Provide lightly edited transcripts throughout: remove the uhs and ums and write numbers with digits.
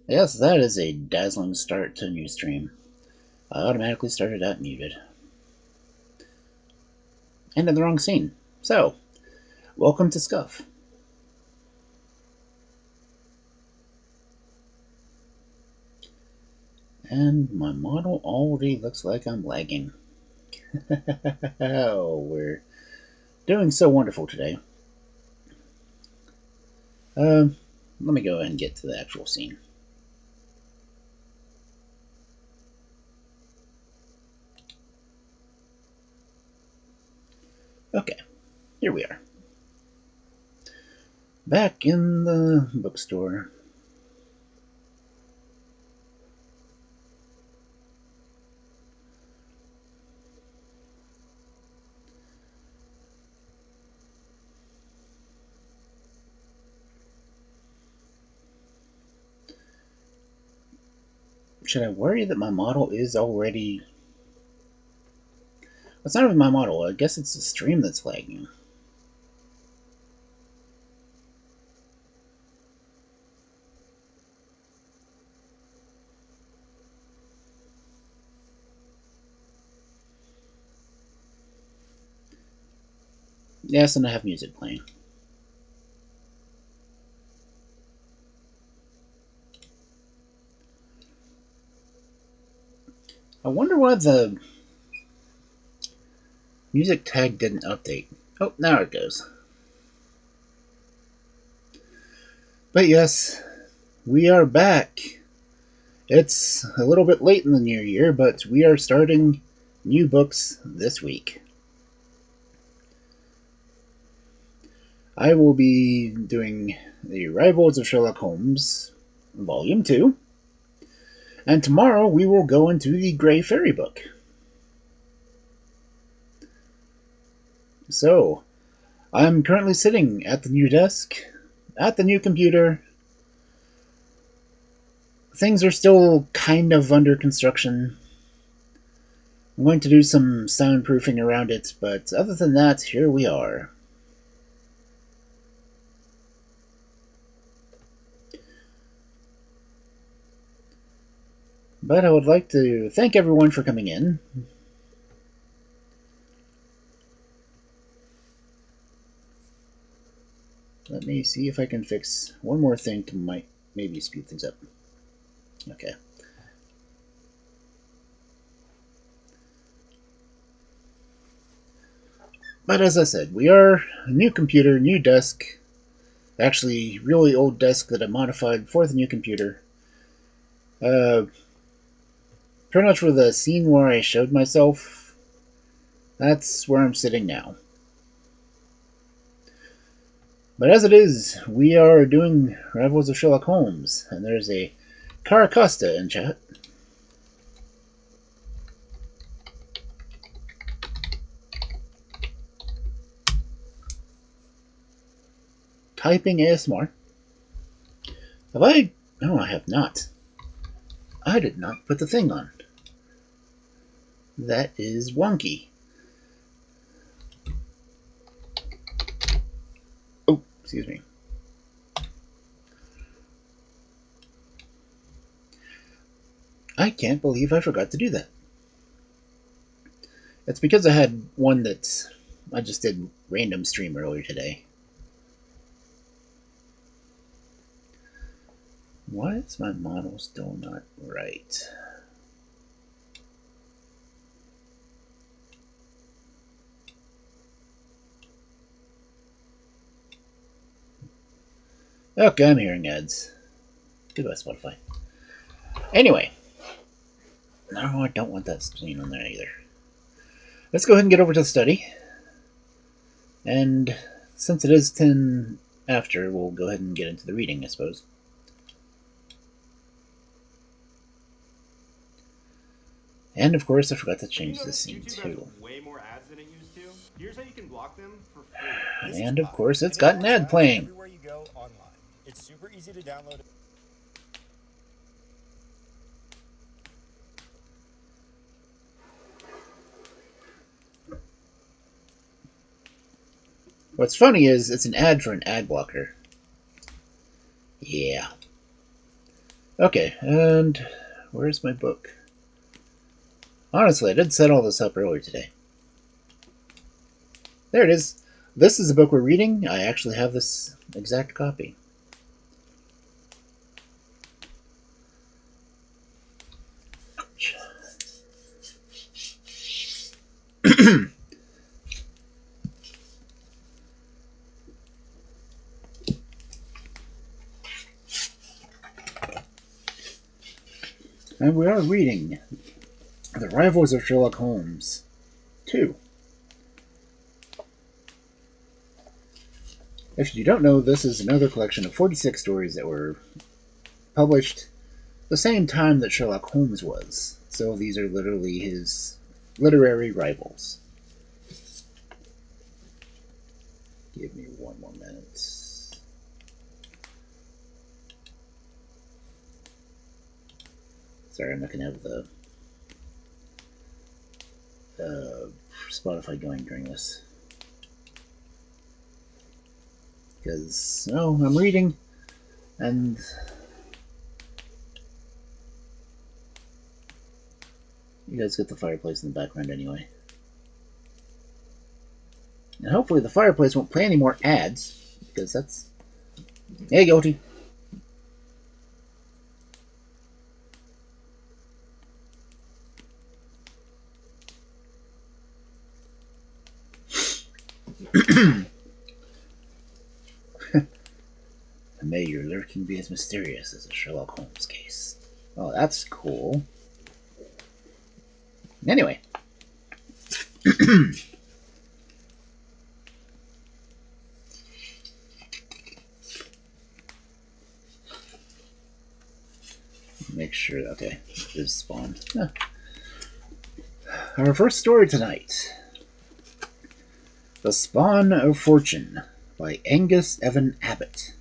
Yes, that is a dazzling start to a new stream. I automatically started out muted. And in the wrong scene. So, welcome to Scuff. And my model already looks like I'm lagging. Oh, we're doing so wonderful today. Let me go ahead and get to the actual scene. Okay, here we are. Back in the bookstore. Should I worry that my model is already... It's not even my model, I guess it's the stream that's lagging. Yes, and I have music playing. I wonder why the music tag didn't update. Oh, now it goes. But yes, we are back. It's a little bit late in the new year, but we are starting new books this week. I will be doing The Rivals of Sherlock Holmes, Volume 2. And tomorrow we will go into the Grey Fairy book. So, I'm currently sitting at the new desk, at the new computer. Things are still kind of under construction. I'm going to do some soundproofing around it, but other than that, here we are. But I would like to thank everyone for coming in. Let me see if I can fix one more thing to maybe speed things up. Okay. But as I said, we are a new computer, new desk. Actually, really old desk that I modified for the new computer. Pretty much for the scene where I showed myself, that's where I'm sitting now. But as it is, we are doing Rivals of Sherlock Holmes, and there's a Caracosta in chat. Typing ASMR. Have I? No, I have not. I did not put the thing on. That is wonky. Oh, excuse me. I can't believe I forgot to do that. It's because I had one that I just did random stream earlier today. Why is my model still not right? Okay, I'm hearing ads. Goodbye, Spotify. Anyway. No, I don't want that screen on there either. Let's go ahead and get over to the study. And since it is 10 after, we'll go ahead and get into the reading, I suppose. And of course, I forgot to change the scene too. Way more ads than it used to. Here's how you can block them for free. And of course, it's got an ad playing. Everywhere you go online. It's super easy to download. What's funny is it's an ad for an ad blocker. Yeah. Okay, and where's my book? Honestly, I did set all this up earlier today. There it is. This is the book we're reading. I actually have this exact copy. And we are reading The Rivals of Sherlock Holmes 2. If you don't know, this is another collection of 46 stories that were published the same time that Sherlock Holmes was. So these are literally his literary rivals. Give me one more minute. Sorry, I'm not going to have the Spotify going during this. Because, I'm reading, and you guys get the fireplace in the background anyway. And hopefully the fireplace won't play any more ads, because that's... Hey, guilty. May your lurking be as mysterious as a Sherlock Holmes case. Oh, that's cool. Anyway. Make sure, okay, this spawn. Huh. Our first story tonight. The Spawn of Fortune by Angus Evan Abbott.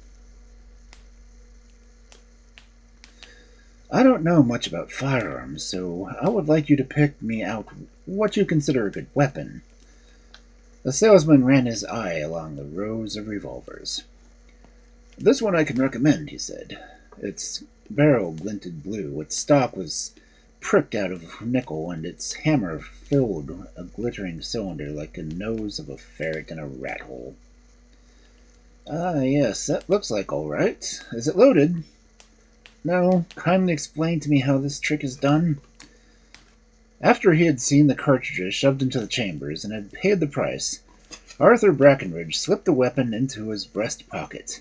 I don't know much about firearms, so I would like you to pick me out what you consider a good weapon. The salesman ran his eye along the rows of revolvers. This one I can recommend, he said. Its barrel glinted blue, its stock was pricked out of nickel, and its hammer filled a glittering cylinder like the nose of a ferret in a rat hole. Ah, yes, that looks like all right. Is it loaded? No, kindly explain to me how this trick is done. After he had seen the cartridges shoved into the chambers and had paid the price, Arthur Brackenridge slipped the weapon into his breast pocket,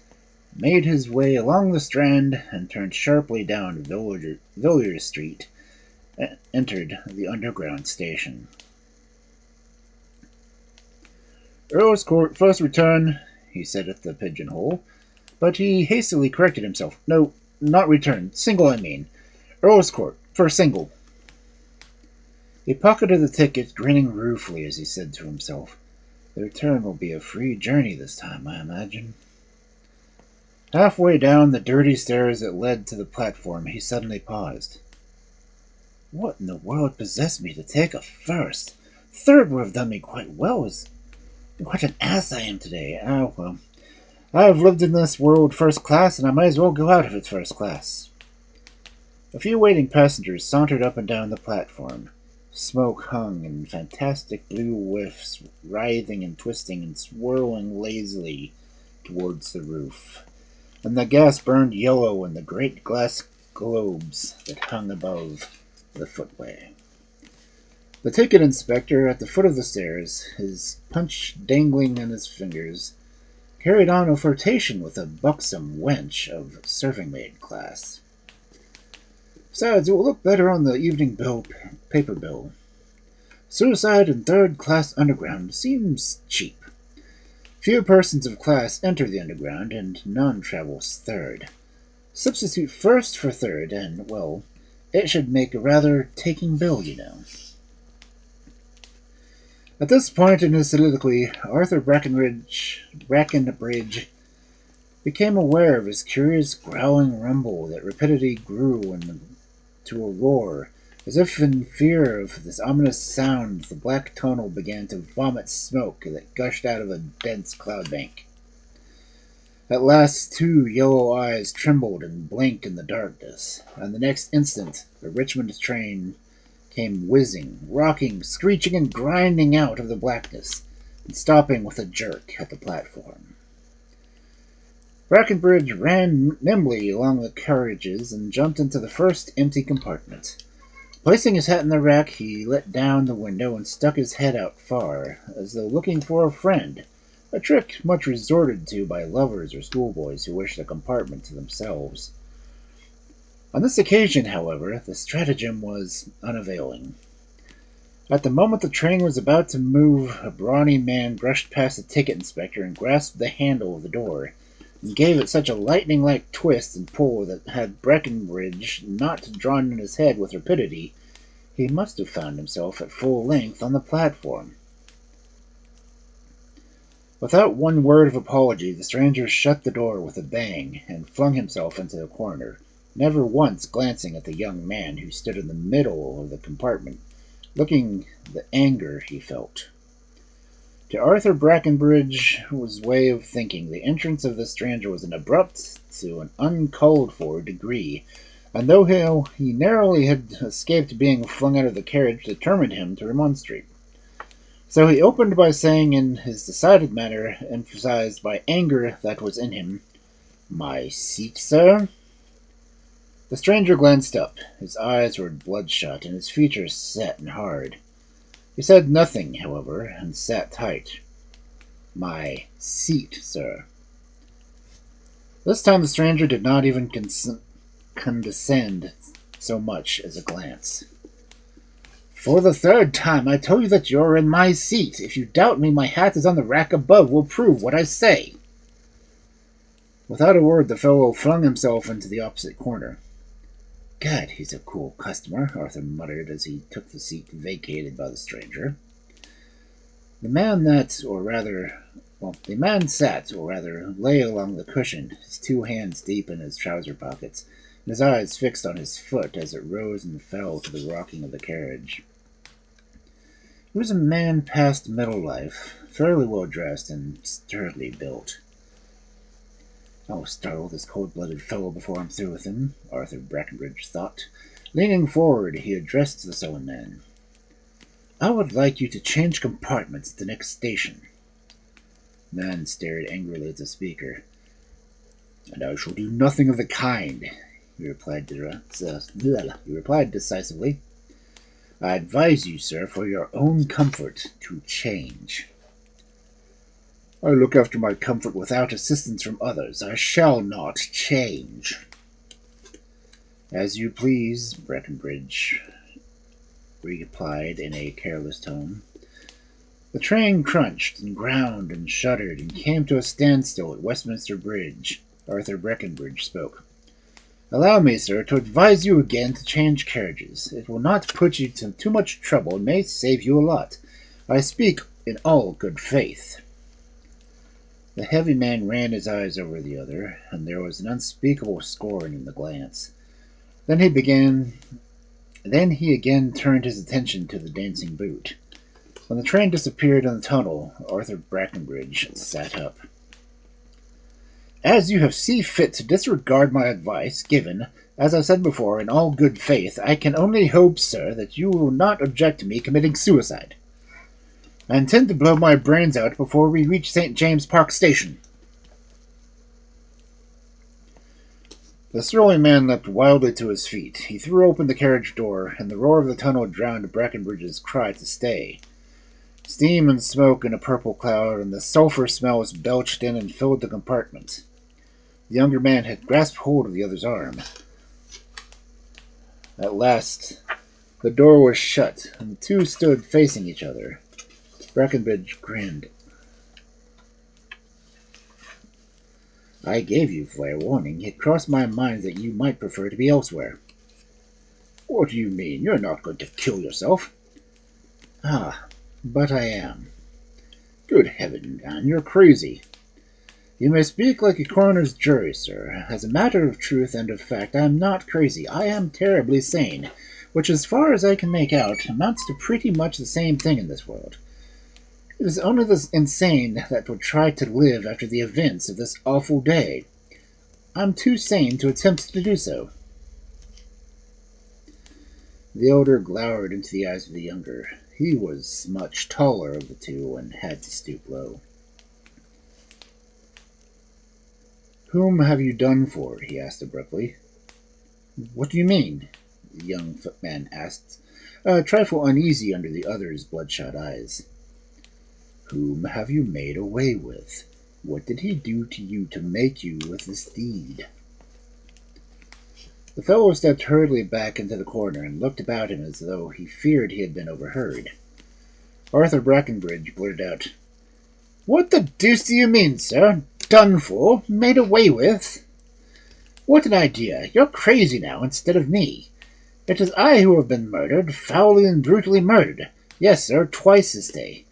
made his way along the Strand, and turned sharply down Villiers Street, and entered the underground station. Earl's Court, first return, he said at the pigeonhole, but he hastily corrected himself. No, not return. Single, I mean. Earl's Court, for single. He pocketed the ticket, grinning ruefully as he said to himself, The return will be a free journey this time, I imagine. Halfway down the dirty stairs that led to the platform, he suddenly paused. What in the world possessed me to take a first? Third would have done me quite well. What an ass I am today. Ah, well. I have lived in this world first class, and I might as well go out of it first class. A few waiting passengers sauntered up and down the platform. Smoke hung in fantastic blue whiffs, writhing and twisting and swirling lazily towards the roof, and the gas burned yellow in the great glass globes that hung above the footway. The ticket inspector, at the foot of the stairs, his punch dangling in his fingers, carried on a flirtation with a buxom wench of serving-maid class. Besides, it will look better on the evening paper bill. Suicide in third-class underground seems cheap. Few persons of class enter the underground, and none travels third. Substitute first for third, and, well, it should make a rather taking bill, you know. At this point in his soliloquy, Arthur Brackenridge became aware of his curious growling rumble that rapidly grew into a roar. As if in fear of this ominous sound, the black tunnel began to vomit smoke that gushed out of a dense cloud bank. At last, two yellow eyes trembled and blinked in the darkness, and the next instant the Richmond train came whizzing, rocking, screeching, and grinding out of the blackness, and stopping with a jerk at the platform. Brackenbridge ran nimbly along the carriages and jumped into the first empty compartment. Placing his hat in the rack, he let down the window and stuck his head out far, as though looking for a friend, a trick much resorted to by lovers or schoolboys who wished a compartment to themselves. On this occasion, however, the stratagem was unavailing. At the moment the train was about to move, a brawny man brushed past the ticket inspector and grasped the handle of the door, and gave it such a lightning-like twist and pull that had Breckenridge not drawn in his head with rapidity, he must have found himself at full length on the platform. Without one word of apology, the stranger shut the door with a bang and flung himself into a corner, never once glancing at the young man who stood in the middle of the compartment, looking the anger he felt. To Arthur Brackenbridge's way of thinking, the entrance of the stranger was an abrupt to an uncalled-for degree, and though he narrowly had escaped being flung out of the carriage, determined him to remonstrate. So he opened by saying, in his decided manner, emphasized by anger that was in him, "My seat, sir?" The stranger glanced up. His eyes were bloodshot, and his features set and hard. He said nothing, however, and sat tight. "My seat, sir." This time the stranger did not even condescend so much as a glance. "For the third time, I tell you that you're in my seat. If you doubt me, my hat is on the rack above. Will prove what I say." Without a word, the fellow flung himself into the opposite corner. "Gad, he's a cool customer," Arthur muttered as he took the seat vacated by the stranger. The man sat, or rather, lay along the cushion, his two hands deep in his trouser pockets, and his eyes fixed on his foot as it rose and fell to the rocking of the carriage. He was a man past middle life, fairly well dressed and sturdily built. "I'll startle this cold-blooded fellow before I'm through with him," Arthur Brackenridge thought. Leaning forward, he addressed the sullen man. "I would like you to change compartments at the next station." The man stared angrily at the speaker. "And I shall do nothing of the kind," he replied decisively. "I advise you, sir, for your own comfort, to change." "I look after my comfort without assistance from others. I shall not change." "As you please," Breckenridge replied in a careless tone. The train crunched and ground and shuddered and came to a standstill at Westminster Bridge. Arthur Breckenridge spoke. "Allow me, sir, to advise you again to change carriages. It will not put you to too much trouble and may save you a lot. I speak in all good faith." The heavy man ran his eyes over the other, and there was an unspeakable scorn in the glance. Then he again turned his attention to the dancing boot. When the train disappeared in the tunnel, Arthur Brackenridge sat up. "As you have seen fit to disregard my advice, given, as I said before, in all good faith, I can only hope, sir, that you will not object to me committing suicide. I intend to blow my brains out before we reach St. James Park Station." The surly man leapt wildly to his feet. He threw open the carriage door, and the roar of the tunnel drowned Brackenridge's cry to stay. Steam and smoke in a purple cloud, and the sulphur smells belched in and filled the compartment. The younger man had grasped hold of the other's arm. At last, the door was shut, and the two stood facing each other. Brackenridge grinned. "I gave you fair warning. It crossed my mind that you might prefer to be elsewhere." "What do you mean? You're not going to kill yourself." "Ah, but I am." "Good heaven, man, you're crazy." "You may speak like a coroner's jury, sir. As a matter of truth and of fact, I am not crazy. I am terribly sane, which, as far as I can make out, amounts to pretty much the same thing in this world. It is only the insane that would try to live after the events of this awful day. I'm too sane to attempt to do so. The elder glowered into the eyes of the younger. He was much taller of the two and had to stoop low. Whom have you done for? He asked abruptly. What do you mean? The young footman asked, a trifle uneasy under the other's bloodshot eyes. Whom have you made away with? What did he do to you to make you with this deed? The fellow stepped hurriedly back into the corner and looked about him as though he feared he had been overheard. Arthur Brackenbridge blurted out, What the deuce do you mean, sir? Done for? Made away with? What an idea! You're crazy now instead of me. It is I who have been murdered, foully and brutally murdered. Yes, sir, twice this day.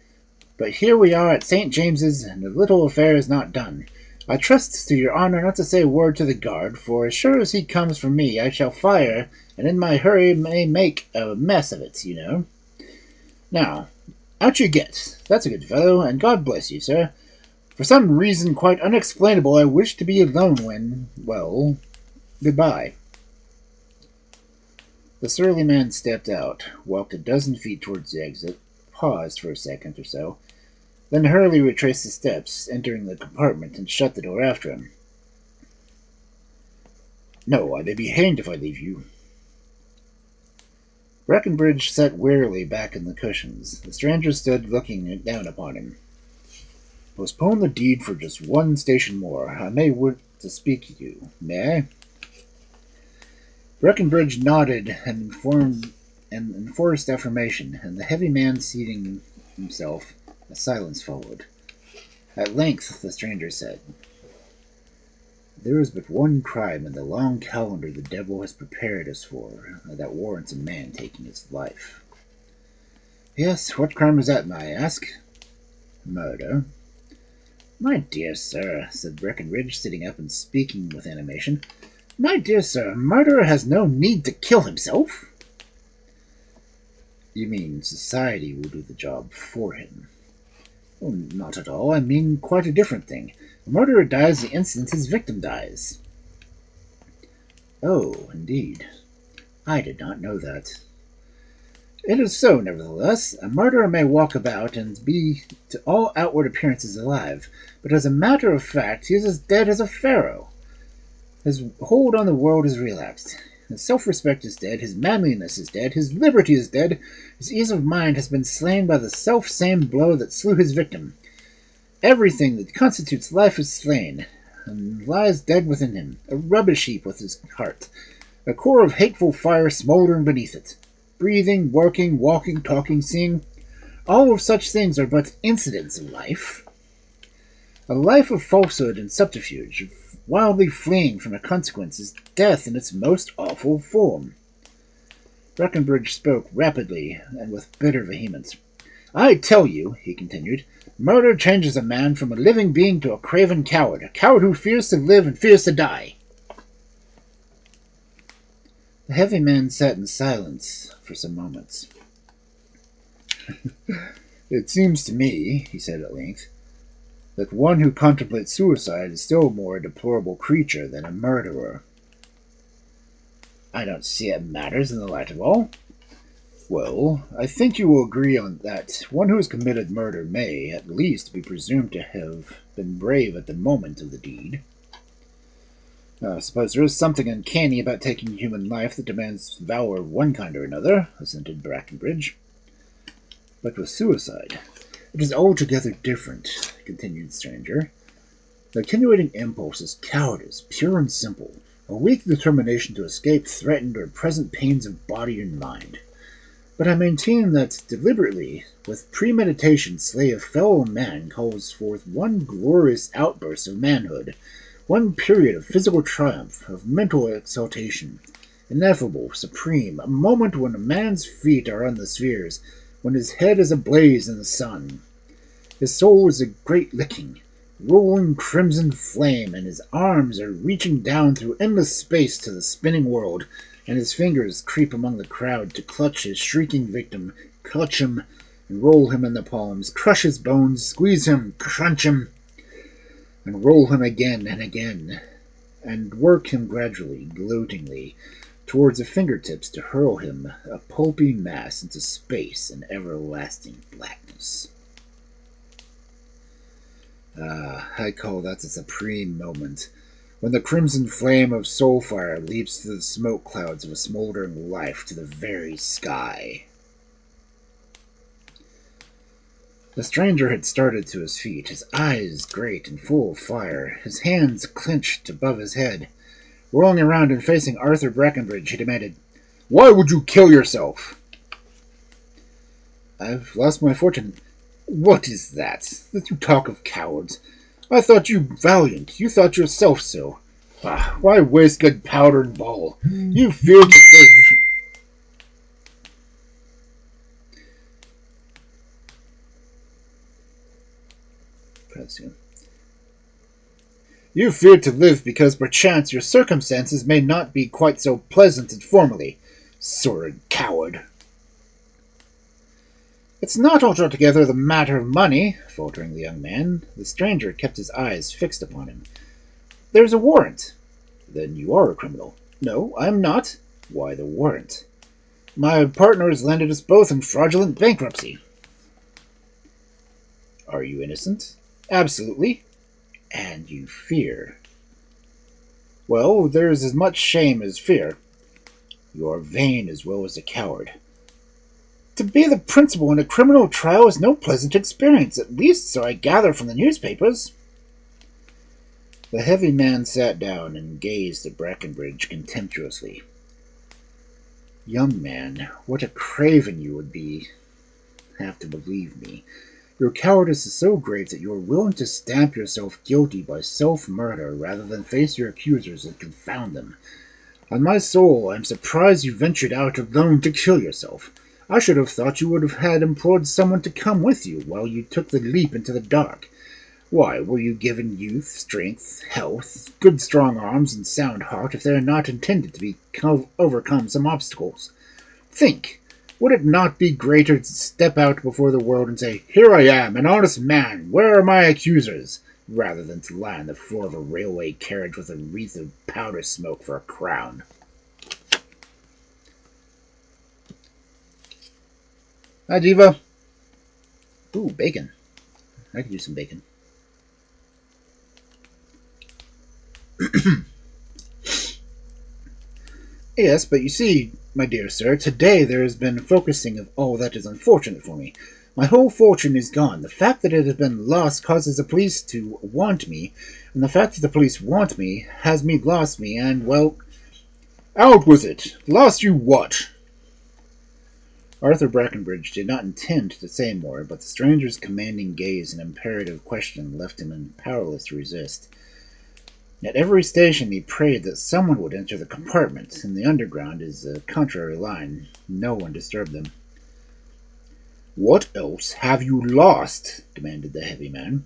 But here we are at St. James's, and the little affair is not done. I trust to your honour not to say a word to the guard, for as sure as he comes from me, I shall fire, and in my hurry may make a mess of it, you know. Now, out you get. That's a good fellow, and God bless you, sir. For some reason quite unexplainable, I wish to be alone when, well, goodbye. The surly man stepped out, walked a dozen feet towards the exit, paused for a second or so, then hurriedly retraced his steps, entering the compartment and shut the door after him. No, I may be hanged if I leave you. Breckenbridge sat wearily back in the cushions. The stranger stood looking down upon him. Postpone the deed for just one station more. I may want to speak to you. May I? Breckenbridge nodded and enforced affirmation, and the heavy man seating himself, a silence followed. At length the stranger said, There is but one crime in the long calendar the devil has prepared us for that warrants a man taking his life. Yes, what crime is that, may I ask? Murder. My dear sir, said Breckenridge, sitting up and speaking with animation, my dear sir, a murderer has no need to kill himself. You mean society will do the job for him? Oh, not at all. I mean quite a different thing. A murderer dies the instant his victim dies. Oh, indeed. I did not know that. It is so, nevertheless. A murderer may walk about and be to all outward appearances alive, but as a matter of fact he is as dead as a pharaoh. His hold on the world is relaxed. His self-respect is dead, his manliness is dead, his liberty is dead, his ease of mind has been slain by the self-same blow that slew his victim. Everything that constitutes life is slain, and lies dead within him, a rubbish heap with his heart, a core of hateful fire smouldering beneath it. Breathing, working, walking, talking, seeing, all of such things are but incidents of life. A life of falsehood and subterfuge, of wildly fleeing from a consequence, is death in its most awful form. Breckenbridge spoke rapidly and with bitter vehemence. I tell you, he continued, murder changes a man from a living being to a craven coward, a coward who fears to live and fears to die. The heavy man sat in silence for some moments. It seems to me, he said at length, that one who contemplates suicide is still more a deplorable creature than a murderer. I don't see it matters in the light of all. Well, I think you will agree on that one who has committed murder may, at least, be presumed to have been brave at the moment of the deed. I suppose there is something uncanny about taking human life that demands valor of one kind or another, assented Brackenbridge. But with suicide, it is altogether different, continued the stranger. The attenuating impulse is cowardice, pure and simple, a weak determination to escape threatened or present pains of body and mind. But I maintain that deliberately, with premeditation, slay a fellow man calls forth one glorious outburst of manhood, one period of physical triumph, of mental exaltation, ineffable, supreme, a moment when a man's feet are on the spheres, when his head is ablaze in the sun. His soul is a great licking, rolling crimson flame, and his arms are reaching down through endless space to the spinning world, and his fingers creep among the crowd to clutch his shrieking victim, clutch him, and roll him in the palms, crush his bones, squeeze him, crunch him, and roll him again and again, and work him gradually, gloatingly, towards the fingertips to hurl him, a pulpy mass, into space and everlasting blackness. I call that a supreme moment, when the crimson flame of soul fire leaps through the smoke clouds of a smoldering life to the very sky. The stranger had started to his feet, his eyes great and full of fire, his hands clenched above his head. Whirling around and facing Arthur Brackenbridge, he demanded, "Why would you kill yourself?" "I've lost my fortune." "What is that? That you talk of cowards? I thought you valiant. You thought yourself so. Why waste good powder and ball? You fear to live. You fear to live because perchance your circumstances may not be quite so pleasant as formerly. Sordid coward. "It's not altogether the matter of money," faltering the young man. The stranger kept his eyes fixed upon him. "There's a warrant." "Then you are a criminal." "No, I am not." "Why the warrant?" "My partner has landed us both in fraudulent bankruptcy." "Are you innocent?" "Absolutely." "And you fear?" "Well, there's as much shame as fear." "You are vain as well as a coward." "To be the principal in a criminal trial is no pleasant experience, at least so I gather from the newspapers." The heavy man sat down and gazed at Brackenbridge contemptuously. "Young man, what a craven you would have to believe me. Your cowardice is so great that you are willing to stamp yourself guilty by self-murder rather than face your accusers and confound them. On my soul, I am surprised you ventured out alone to kill yourself. I should have thought you would have had implored someone to come with you while you took the leap into the dark. Why, were you given youth, strength, health, good strong arms, and sound heart if they are not intended to overcome some obstacles? Think! Would it not be greater to step out before the world and say, 'Here I am, an honest man, where are my accusers?' rather than to lie on the floor of a railway carriage with a wreath of powder smoke for a crown?" "Hi, Diva." "Ooh, bacon. I could use some bacon." "Yes, but you see, my dear sir, today there has been focusing of all that is unfortunate for me. My whole fortune is gone. The fact that it has been lost causes the police to want me, and the fact that the police want me has lost me, and, well—" "Out with it! Lost you what?" Arthur Brackenbridge did not intend to say more, but the stranger's commanding gaze and imperative question left him powerless to resist. At every station he prayed that someone would enter the compartment. In the underground is a contrary line. No one disturbed them. "What else have you lost?" demanded the heavy man.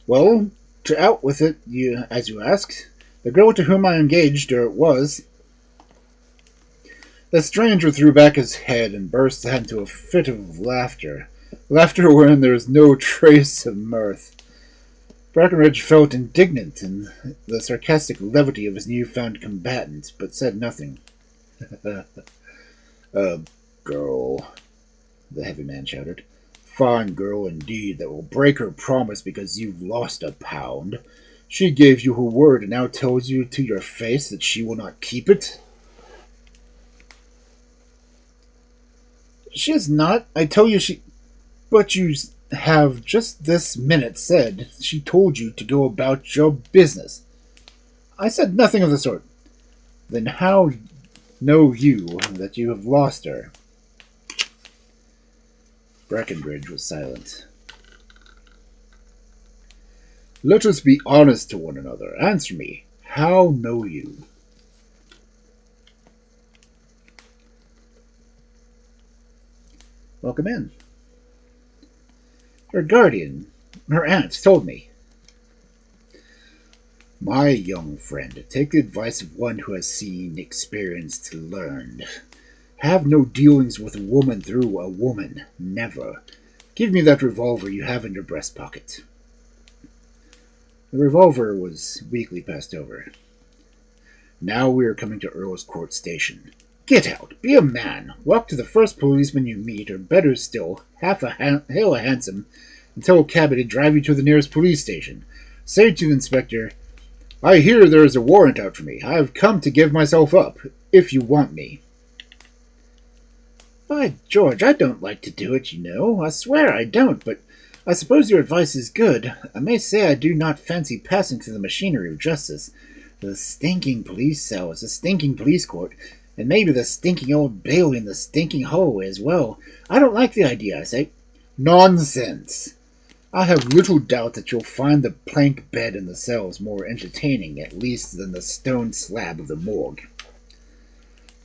"Well, to out with it, as you asked, the girl to whom I engaged her was—" The stranger threw back his head and burst into a fit of laughter wherein there was no trace of mirth. Brackenbridge felt indignant in the sarcastic levity of his new-found combatant, but said nothing. "A girl," the heavy man shouted. "Fine girl indeed, that will break her promise because you've lost a pound. She gave you her word and now tells you to your face that she will not keep it." "She has not. I tell you she—" "But you have just this minute said she told you to go about your business." "I said nothing of the sort." "Then how know you that you have lost her?" Brackenbridge was silent. "Let us be honest to one another. Answer me. How know you?" "Welcome in." "Her guardian, her aunt, told me." "My young friend, take the advice of one who has seen, experienced, learned. Have no dealings with a woman through a woman. Never. Give me that revolver you have in your breast pocket. The revolver was weakly passed over. Now we are coming to Earl's Court Station. Get out! Be a man! Walk to the first policeman you meet, or better still, hail a hansom and tell a cabby to drive you to the nearest police station. Say to the inspector, I hear there is a warrant out for me. I have come to give myself up, if you want me. By George, I don't like to do it, you know. I swear I don't, but I suppose your advice is good. I may say I do not fancy passing through the machinery of justice. The stinking police cells, the stinking police court, and maybe the stinking old bailey in the stinking hallway as well. I don't like the idea, I say. Nonsense! I have little doubt that you'll find the plank bed in the cells more entertaining, at least, than the stone slab of the morgue.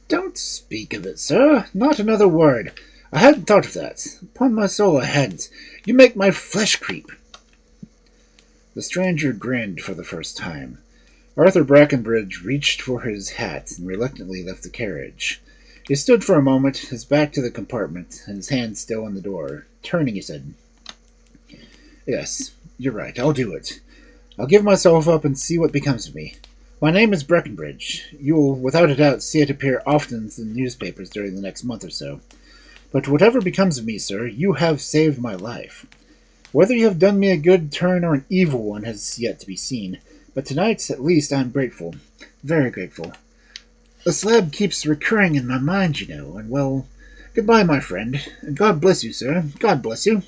Don't speak of it, sir. Not another word. I hadn't thought of that. Upon my soul, I hadn't. You make my flesh creep. The stranger grinned for the first time. Arthur Brackenbridge reached for his hat and reluctantly left the carriage. He stood for a moment, his back to the compartment, and his hand still on the door. Turning, he said, Yes, you're right. I'll do it. I'll give myself up and see what becomes of me. My name is Breckenbridge. You'll, without a doubt, see it appear often in the newspapers during the next month or so. But whatever becomes of me, sir, you have saved my life. Whether you have done me a good turn or an evil one has yet to be seen. But tonight, at least, I'm grateful. Very grateful. The slab keeps recurring in my mind, you know, and, well, goodbye, my friend. God bless you, sir. God bless you.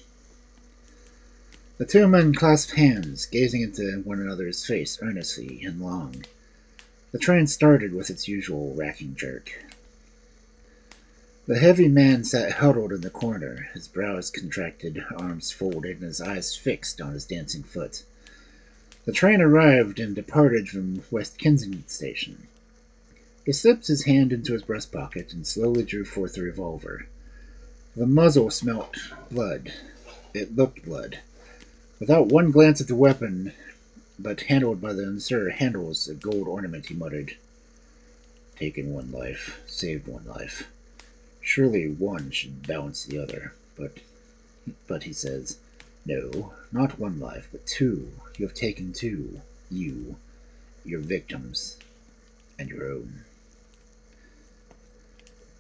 The two men clasped hands, gazing into one another's face earnestly and long. The train started with its usual racking jerk. The heavy man sat huddled in the corner, his brows contracted, arms folded, and his eyes fixed on his dancing foot. The train arrived and departed from West Kensington Station. He slipped his hand into his breast pocket and slowly drew forth the revolver. The muzzle smelt blood. It looked blood. Without one glance at the weapon, but handled by the uncertain handles of gold ornament, he muttered, Taken one life, saved one life. Surely one should balance the other, but he says, No, not one life, but two. You have taken two. You, your victims, and your own.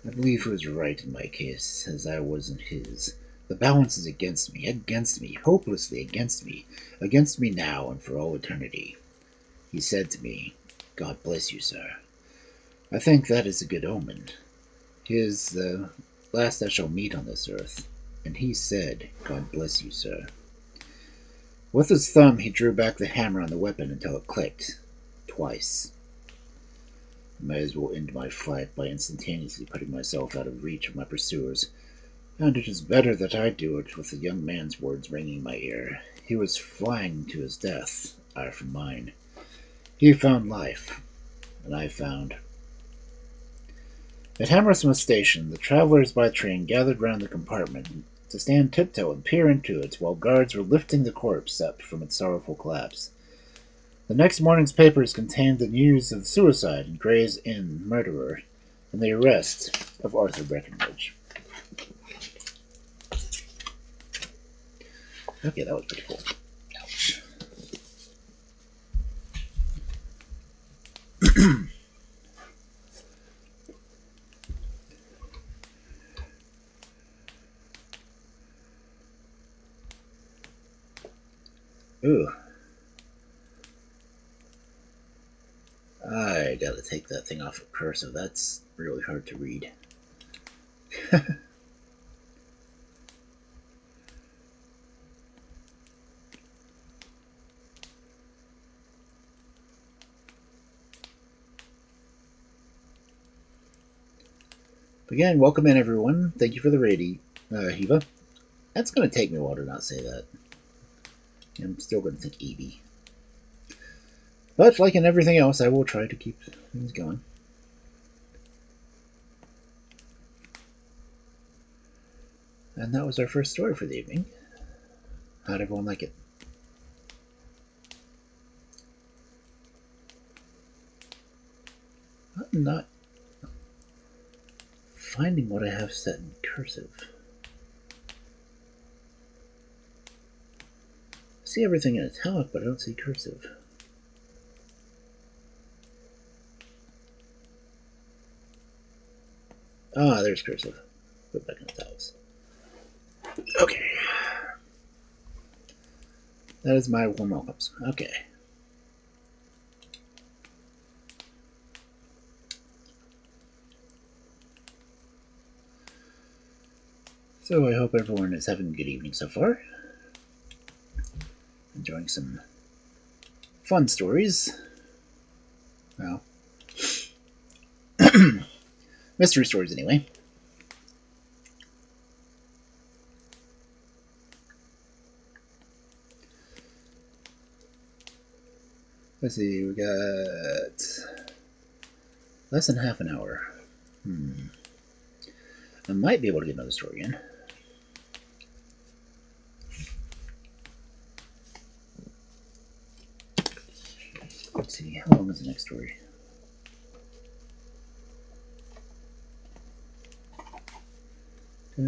I believe he was right in my case, as I was in his. The balance is against me, hopelessly against me now and for all eternity. He said to me, God bless you, sir. I think that is a good omen. He is the last I shall meet on this earth, and he said, God bless you, sir. With his thumb, he drew back the hammer on the weapon until it clicked. Twice. I might as well end my flight by instantaneously putting myself out of reach of my pursuers, and it is better that I do it with the young man's words ringing in my ear. He was flying to his death, I for mine. He found life, and I found. At Hammersmith Station, the travelers by train gathered round the compartment to stand tiptoe and peer into it while guards were lifting the corpse up from its sorrowful collapse. The next morning's papers contained the news of the suicide in Gray's Inn murderer and the arrest of Arthur Breckenridge. Okay, that was pretty cool. Ouch. Ooh. I gotta take that thing off of cursive. That's really hard to read. Again, welcome in, everyone. Thank you for the raid, Hiva. That's going to take me a while to not say that. I'm still going to think Evie. But, like in everything else, I will try to keep things going. And that was our first story for the evening. How'd everyone like it? I'm not finding what I have set in cursive. see everything in italic, but I don't see cursive. Ah, there's cursive. Put it back in italics. Okay. That is my warm welcomes. Okay. So I hope everyone is having a good evening so far. Enjoying some fun stories. Well, mystery stories anyway. Let's see, we got less than half an hour. I might be able to get another story in. Let's see, how long is the next story? See,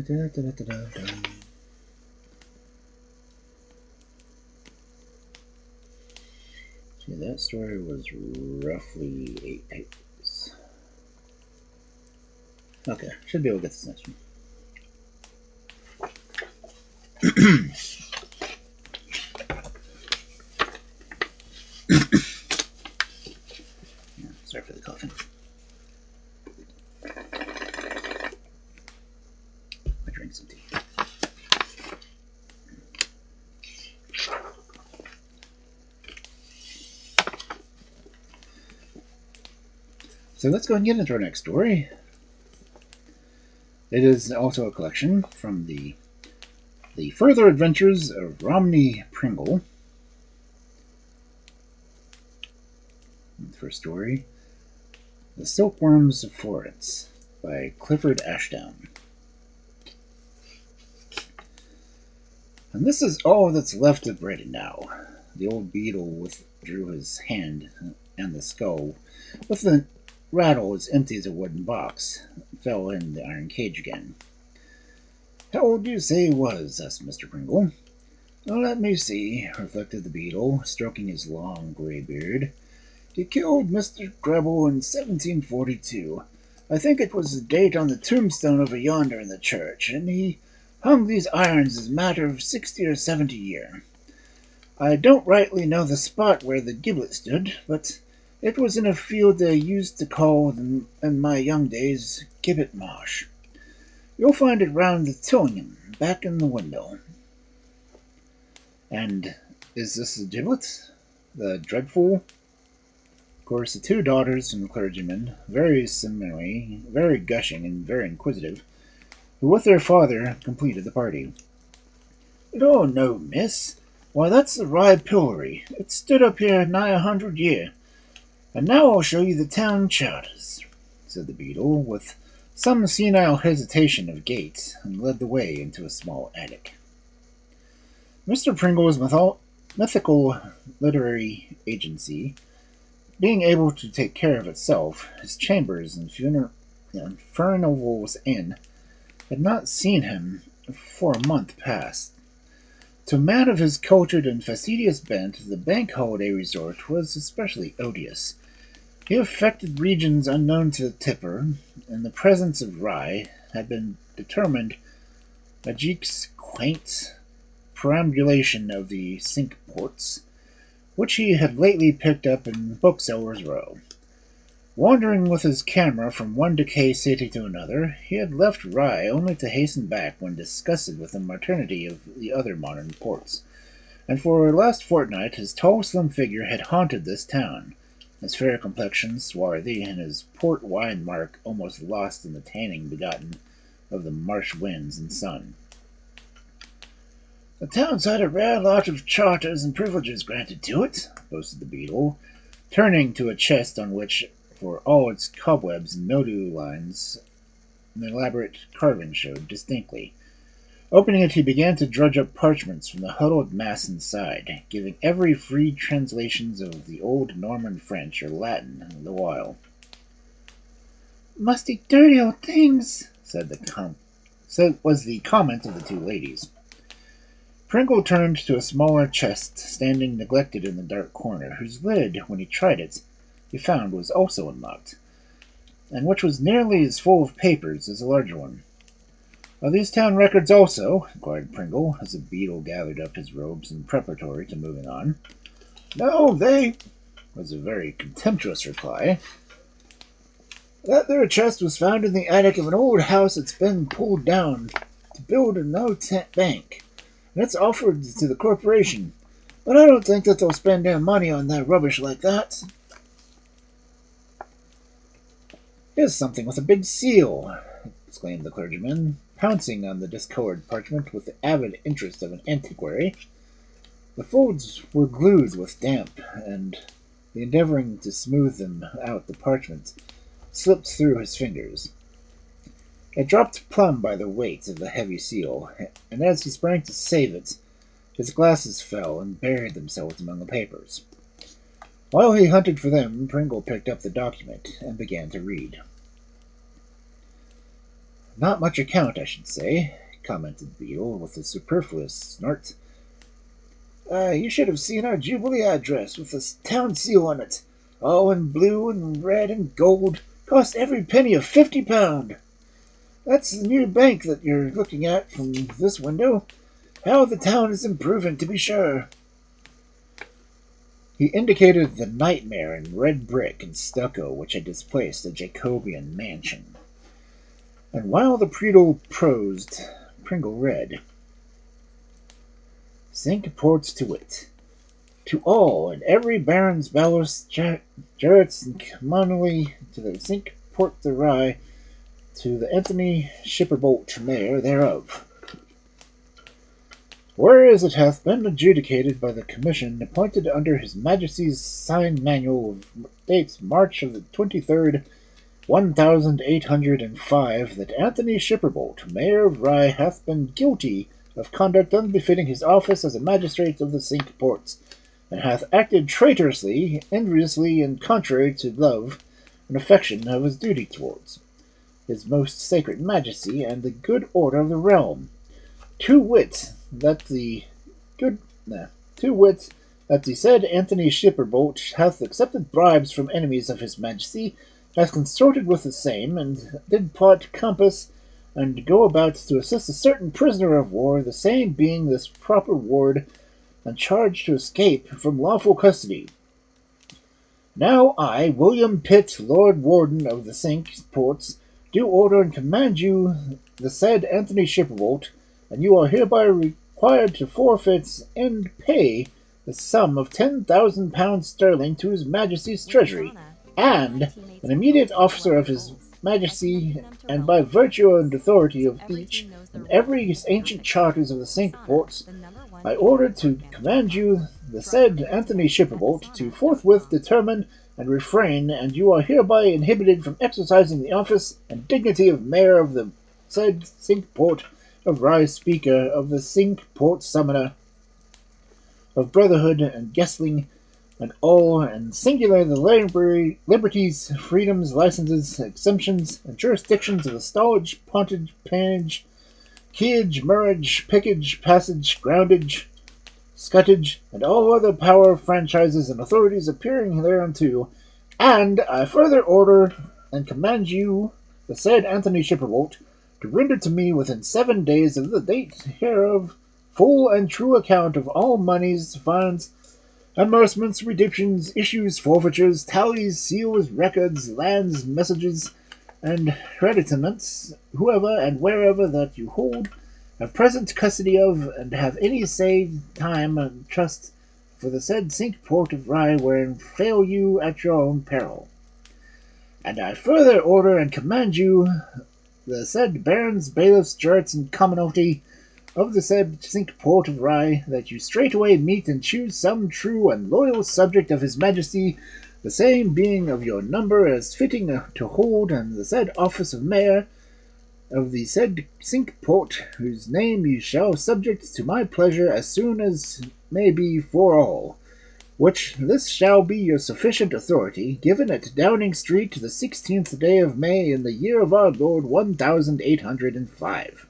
that story was roughly 8 pages. Okay, should be able to get this next one. Sorry for the coughing. I drank some tea. So let's go and get into our next story. It is also a collection from the Further Adventures of Romney Pringle. The first story, The Silkworms of Florence by Clifford Ashdown. And this is all that's left of Brady now. The old beetle withdrew his hand, and the skull, with the rattle as empty as a wooden box, fell in the iron cage again. "How old do you say he was?" asked Mr. Pringle. "Let me see," reflected the beetle, stroking his long gray beard. "He killed Mr. Gribble in 1742. I think it was the date on the tombstone over yonder in the church, and he hung these irons as a matter of 60 or 70 year. I don't rightly know the spot where the giblet stood, but it was in a field they used to call, in my young days, Gibbet Marsh. You'll find it round the Tillingham, back in the window." "And is this the giblet? The dreadful?" Of course, the two daughters from the clergyman, very similarly, very gushing and very inquisitive, who with their father completed the party. "Oh, no, miss. Why, that's the Rye Pillory. It stood up here nigh 100 year. And now I'll show you the town charters," said the beetle, with some senile hesitation of gait, and led the way into a small attic. Mr. Pringle's mythical literary agency, being able to take care of itself, his chambers and Furnival's Inn had not seen him for a month past. To a man of his cultured and fastidious bent, the bank holiday resort was especially odious. He affected regions unknown to the tipper, and the presence of rye had been determined by Jeek's quaint perambulation of the Cinque Ports, which he had lately picked up in Booksellers' Row. Wandering with his camera from one decay city to another, he had left Rye only to hasten back when disgusted with the modernity of the other modern ports, and for the last fortnight his tall, slim figure had haunted this town, his fair complexion swarthy, and his port wine mark almost lost in the tanning begotten of the marsh winds and sun. "The town's had a rare lot of charters and privileges granted to it," boasted the beetle, turning to a chest on which, for all its cobwebs and mildew lines, an elaborate carving showed distinctly. Opening it, he began to drudge up parchments from the huddled mass inside, giving every free translations of the old Norman French or Latin the while. "Musty, dirty old things," was the comment of the two ladies. Pringle turned to a smaller chest standing neglected in the dark corner, whose lid, when he tried it, he found was also unlocked, and which was nearly as full of papers as the larger one. "Are these town records also?" inquired Pringle, as the beadle gathered up his robes in preparatory to moving on. "No, they," was a very contemptuous reply. "That there chest was found in the attic of an old house that's been pulled down to build a bank, and it's offered to the corporation. But I don't think that they'll spend their money on that rubbish like that." "Here's something with a big seal," exclaimed the clergyman, pouncing on the discolored parchment with the avid interest of an antiquary. The folds were glued with damp, and, endeavoring to smooth them out, the parchment slipped through his fingers. It dropped plumb by the weight of the heavy seal, and as he sprang to save it, his glasses fell and buried themselves among the papers. While he hunted for them, Pringle picked up the document and began to read. "Not much account, I should say," commented Beetle with a superfluous snort. "You should have seen our Jubilee address with the town seal on it, all in blue and red and gold. Cost every penny of £50. That's the new bank that you're looking at from this window. How the town is improving, to be sure." He indicated the nightmare in red brick and stucco which had displaced a Jacobean mansion. And while the Predel prosed, Pringle read, "Cinque ports to wit. To all and every barons, ballers, jarrets, and commonly to the Cinque Port de Rye, to the Anthony Shipperbolt, mayor thereof. Whereas it hath been adjudicated by the commission appointed under his Majesty's signed manual of dates March of the 23rd, 1805, that Anthony Shipperbolt, mayor of Rye, hath been guilty of conduct unbefitting his office as a magistrate of the Cinque Ports, and hath acted traitorously, enviously, and contrary to love and affection of his duty towards his most sacred majesty and the good order of the realm. To wit, that the said Anthony Shipperbolt hath accepted bribes from enemies of his majesty, hath consorted with the same, and did plot, compass, and go about to assist a certain prisoner of war, the same being this proper ward, and charged to escape from lawful custody. Now I, William Pitt, Lord Warden of the Cinque Ports, do order and command you the said Anthony Shipperbolt, and you are hereby required to forfeit and pay the sum of £10,000 sterling to his Majesty's treasury, and an immediate officer of his Majesty, and by virtue and authority of each and every ancient charters of the Cinque Ports, I order to command you, the said Anthony Shipperbolt, to forthwith determine and refrain, and you are hereby inhibited from exercising the office and dignity of mayor of the said Cinque Port of Rye, speaker of the Cinque Port, summoner of brotherhood and guestling, and all, and singular the liberties, freedoms, licenses, exemptions, and jurisdictions of the stallage, pontage, pannage, quayage, murrage, pickage, passage, groundage, scuttage, and all other power, franchises, and authorities appearing thereunto. And I further order and command you, the said Anthony Shipperbolt, to render to me within 7 days of the date hereof full and true account of all moneys, fines, amercements, redemptions, issues, forfeitures, tallies, seals, records, lands, messages, and creditaments, whoever and wherever that you hold, have present custody of, and have any say time and trust for the said Cinque Port of Rye, wherein fail you at your own peril. And I further order and command you, the said barons, bailiffs, jurats, and commonalty of the said Cinque Port of Rye, that you straightway meet and choose some true and loyal subject of his Majesty, the same being of your number as fitting to hold and the said office of mayor of the said Cinque Port, whose name you shall subject to my pleasure as soon as may be for all, which this shall be your sufficient authority, given at Downing Street the 16th day of May in the year of our Lord 1805.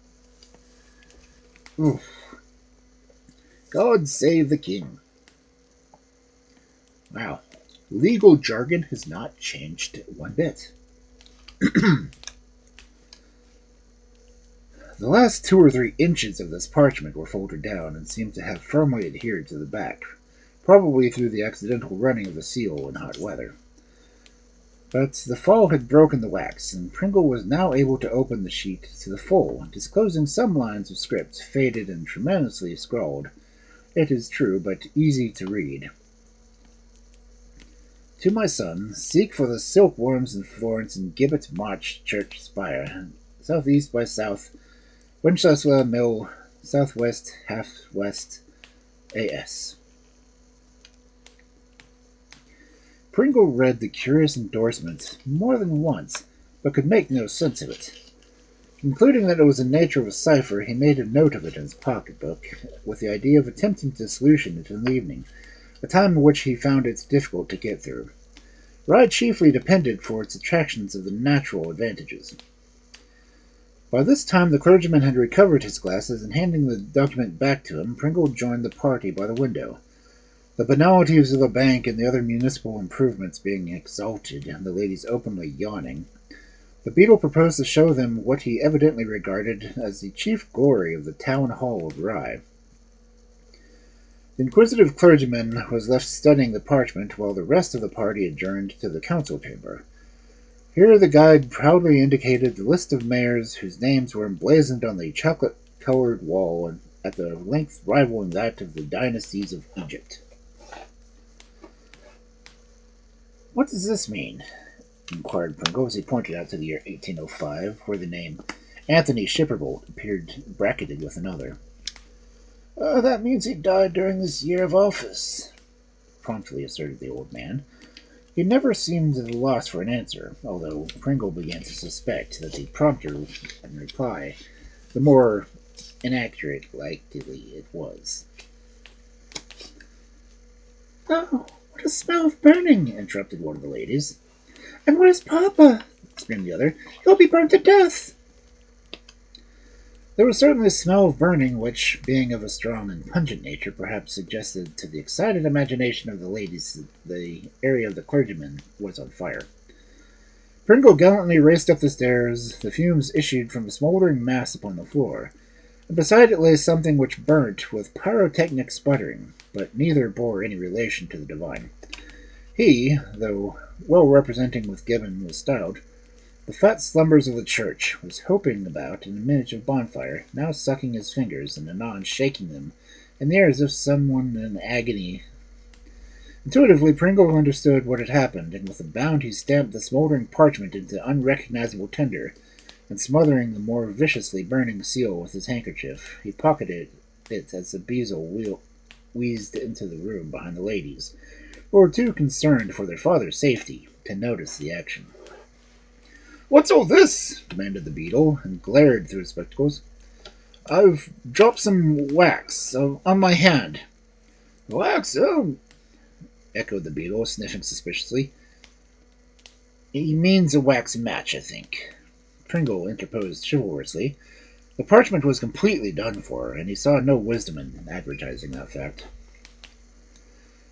Oof. God save the king. Wow. Legal jargon has not changed one bit. The last 2 or 3 inches of this parchment were folded down and seemed to have firmly adhered to the back, probably through the accidental running of the seal in hot weather. But the fall had broken the wax, and Pringle was now able to open the sheet to the full, disclosing some lines of script, faded and tremendously scrawled. It is true, but easy to read. To my son, seek for the Silkworms in Florence and Gibbet March Church Spire, southeast by south, Winchester Mill, southwest, half west, AS. Pringle read the curious endorsement more than once, but could make no sense of it. Concluding that it was the nature of a cipher, he made a note of it in his pocketbook, with the idea of attempting to solution it in the evening, a time in which he found it difficult to get through. Rye chiefly depended for its attractions of the natural advantages. By this time the clergyman had recovered his glasses, and handing the document back to him, Pringle joined the party by the window. The banalities of the bank and the other municipal improvements being exalted, and the ladies openly yawning, the beadle proposed to show them what he evidently regarded as the chief glory of the town hall of Rye. The inquisitive clergyman was left studying the parchment, while the rest of the party adjourned to the council chamber. Here the guide proudly indicated the list of mayors whose names were emblazoned on the chocolate-colored wall, at the length rivaling that of the dynasties of Egypt. "What does this mean?" inquired Pringle as he pointed out to the year 1805, where the name Anthony Shipperbolt appeared bracketed with another. "That means he died during this year of office," promptly asserted the old man. He never seemed at a loss for an answer, although Pringle began to suspect that the prompter in reply, the more inaccurate likely it was. "Oh, what a smell of burning!" interrupted one of the ladies. "And where's Papa?" screamed the other. "He'll be burned to death!" There was certainly a smell of burning, which, being of a strong and pungent nature, perhaps suggested to the excited imagination of the ladies that the area of the clergyman was on fire. Pringle gallantly raced up the stairs. The fumes issued from a smoldering mass upon the floor, and beside it lay something which burnt with pyrotechnic sputtering, but neither bore any relation to the divine. He, though well representing what Gibbon was styled the fat slumbers of the church, was hoping about in a miniature bonfire, now sucking his fingers and anon shaking them in the air as if someone in agony. Intuitively, Pringle understood what had happened, and with a bound he stamped the smoldering parchment into unrecognizable tinder, and smothering the more viciously burning seal with his handkerchief, he pocketed it as the bezel wheezed into the room behind the ladies, who were too concerned for their father's safety to notice the action. "What's all this?" demanded the beadle, and glared through his spectacles. "I've dropped some wax on my hand." "Wax? Oh," echoed the beadle, sniffing suspiciously. "He means a wax match, I think," Pringle interposed chivalrously. The parchment was completely done for, and he saw no wisdom in advertising that fact.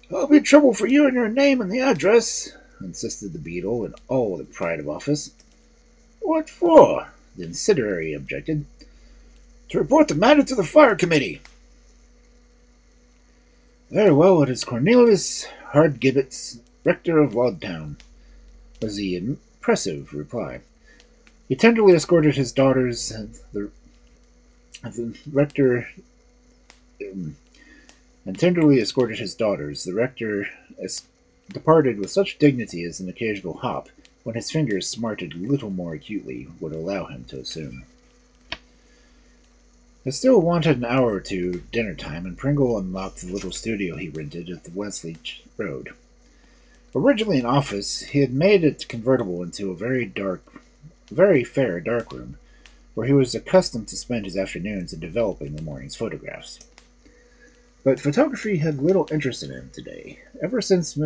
"I'll be trouble for you and your name and the address," insisted the beadle in all the pride of office. "What for?" the incendiary objected. "To report the matter to the fire committee." "Very well, it is Cornelius Hardgibbet, rector of Lodtown," was the impressive reply. He tenderly escorted his daughters, the rector departed with such dignity as an occasional hop, when his fingers smarted little more acutely, would allow him to assume. It still wanted an hour or two dinner time, and Pringle unlocked the little studio he rented at the Wesley Road. Originally an office, he had made it convertible into a very fair dark room, where he was accustomed to spend his afternoons in developing the morning's photographs. But photography had little interest in him today, ever since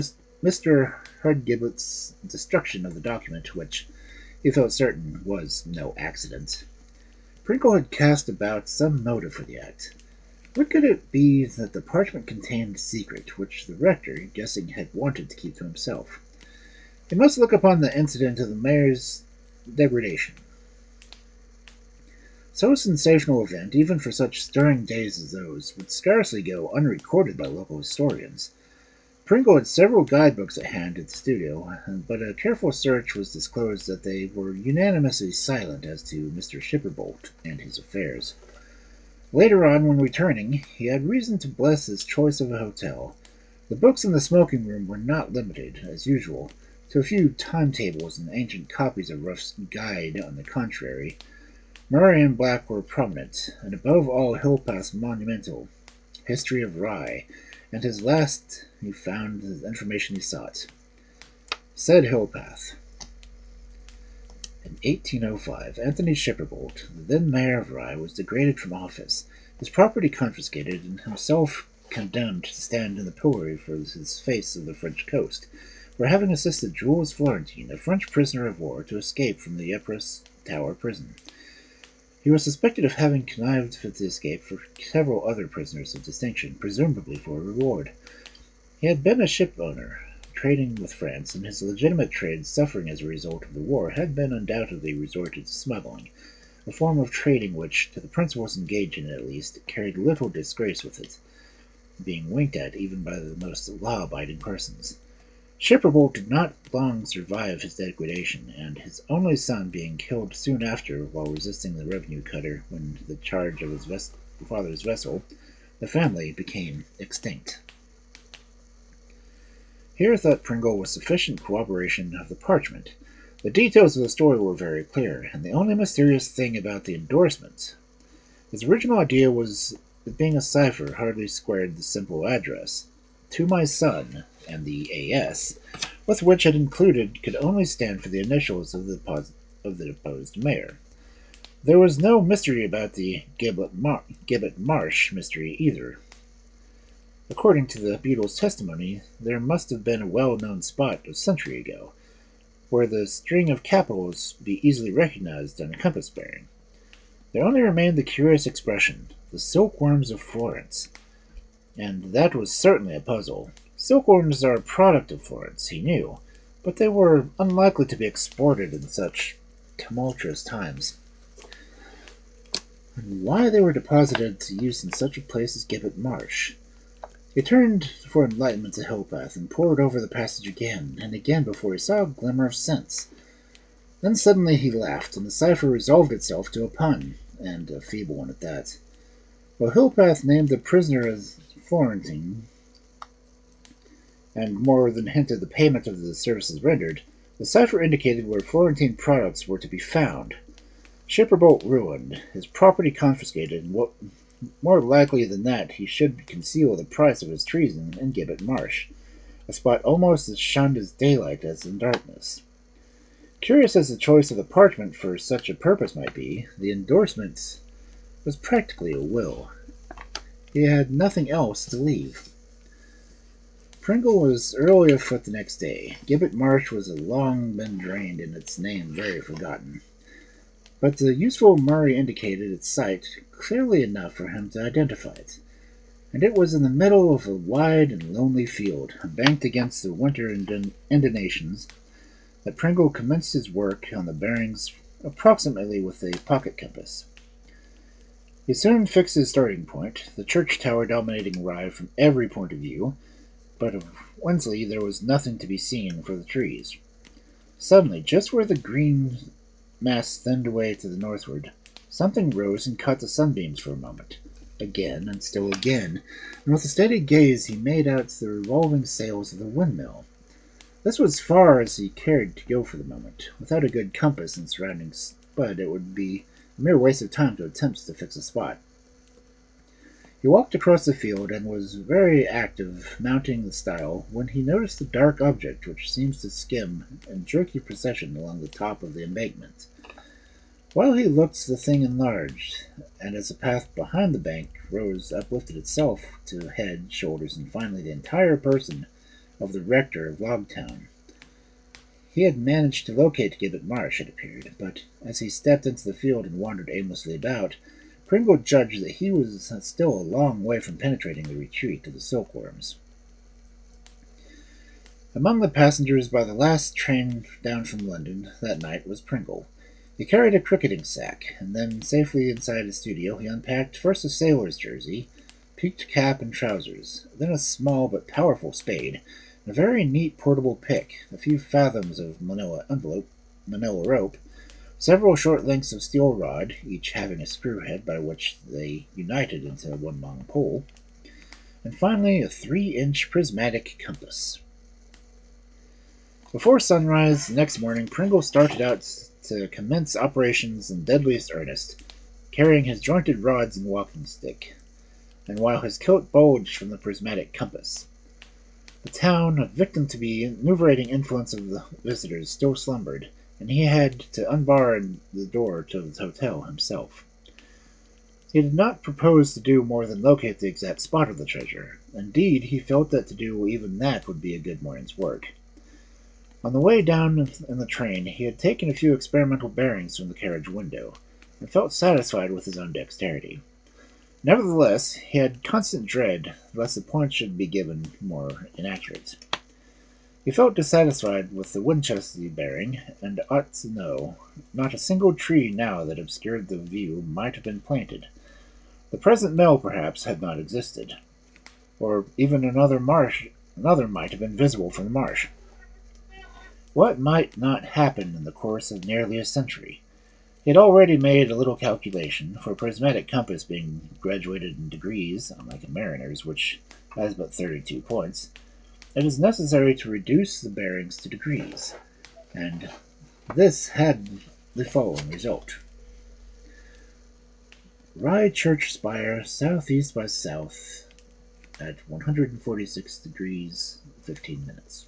Mr. Hardgibbet's destruction of the document, which he felt certain was no accident. Pringle had cast about some motive for the act, What could it be that the parchment contained a secret which the rector, guessing, had wanted to keep to himself? He must look upon the incident of the mayor's degradation. So sensational event, even for such stirring days as those, would scarcely go unrecorded by local historians. Pringle had several guidebooks at hand at the studio, but a careful search was disclosed that they were unanimously silent as to Mr. Shipperbolt and his affairs. Later on, when returning, he had reason to bless his choice of a hotel. The books in the smoking room were not limited, as usual, to a few timetables and ancient copies of Ruff's Guide. On the contrary, Murray and Black were prominent, and above all Hillpath's monumental History of Rye, and his last he found the information he sought. Said Hillpath, in 1805, Anthony Shipperbolt, the then mayor of Rye, was degraded from office, his property confiscated, and himself condemned to stand in the pillory for his face of the French coast, for having assisted Jules Florentine, a French prisoner of war, to escape from the Ypres Tower prison. He was suspected of having connived with the escape for several other prisoners of distinction, presumably for a reward. He had been a ship owner, trading with France, and his legitimate trade, suffering as a result of the war, had been undoubtedly resorted to smuggling, a form of trading which, to the principals engaged in it at least, carried little disgrace with it, being winked at even by the most law-abiding persons. Shipperbolt did not long survive his degradation, and his only son being killed soon after while resisting the revenue cutter when the charge of his father's vessel, the family became extinct. Here thought Pringle was sufficient corroboration of the parchment. The details of the story were very clear, and the only mysterious thing about the endorsement. His original idea was that being a cipher hardly squared the simple address, "To my son," and the AS, with which it included, could only stand for the initials of the deposed mayor. There was no mystery about the Gibbet Marsh mystery either. According to the beadle's testimony, there must have been a well-known spot a century ago, where the string of capitals be easily recognized on a compass bearing. There only remained the curious expression, the Silkworms of Florence, and that was certainly a puzzle. Silkworms are a product of Florence, he knew, but they were unlikely to be exported in such tumultuous times. And why they were deposited to use in such a place as Gibbet Marsh? He turned for enlightenment to Hillpath and pored over the passage again and again before he saw a glimmer of sense. Then suddenly he laughed, and the cipher resolved itself to a pun, and a feeble one at that. While Hillpath named the prisoner as Florentine, and more than hinted the payment of the services rendered, the cipher indicated where Florentine products were to be found. Shipperbolt ruined, his property confiscated, and what more likely than that he should conceal the price of his treason in Gibbet Marsh, a spot almost as shunned as daylight as in darkness. Curious as the choice of the parchment for such a purpose might be, the endorsement was practically a will. He had nothing else to leave. Pringle was early afoot the next day. Gibbet Marsh was long been drained and its name very forgotten. But the useful Murray indicated its site clearly enough for him to identify it, and it was in the middle of a wide and lonely field, banked against the winter inundations, that Pringle commenced his work on the bearings approximately with a pocket compass. He soon fixed his starting point, the church tower dominating Rye from every point of view, but of Wensley there was nothing to be seen for the trees. Suddenly, just where the green mass thinned away to the northward, something rose and caught the sunbeams for a moment. Again, and still again, and with a steady gaze he made out the revolving sails of the windmill. This was far as he cared to go for the moment. Without a good compass and surrounding Spud, it would be a mere waste of time to attempt to fix a spot. He walked across the field and was very active mounting the stile when he noticed a dark object which seems to skim in jerky procession along the top of the embankment. While he looked, the thing enlarged, and as the path behind the bank rose, uplifted itself to head, shoulders, and finally the entire person of the rector of Logtown. He had managed to locate Gibbet Marsh, it appeared, but as he stepped into the field and wandered aimlessly about, Pringle judged that he was still a long way from penetrating the retreat of the Silkworms. Among the passengers by the last train down from London that night was Pringle. He carried a cricketing sack, and then, safely inside his studio, he unpacked first a sailor's jersey, peaked cap and trousers, then a small but powerful spade, and a very neat portable pick, a few fathoms of manila rope, several short lengths of steel rod, each having a screw head by which they united into one long pole, and finally a 3-inch prismatic compass. Before sunrise the next morning, Pringle started out to commence operations in deadliest earnest, carrying his jointed rods and walking stick, and while his coat bulged from the prismatic compass. The town, a victim to the enervating influence of the visitors, still slumbered, and he had to unbar the door to the hotel himself. He did not propose to do more than locate the exact spot of the treasure. Indeed, he felt that to do even that would be a good morning's work. On the way down in the train, he had taken a few experimental bearings from the carriage window, and felt satisfied with his own dexterity. Nevertheless, he had constant dread lest the points should be given more inaccurate. He felt dissatisfied with the Winchester bearing, and ought to know not a single tree now that obscured the view might have been planted. The present mill, perhaps, had not existed, or even another might have been visible from the marsh. What might not happen in the course of nearly a century? He had already made a little calculation, for a prismatic compass being graduated in degrees, unlike a mariner's, which has but 32 points, it is necessary to reduce the bearings to degrees, and this had the following result. Rye Church spire southeast by south at 146 degrees 15 minutes.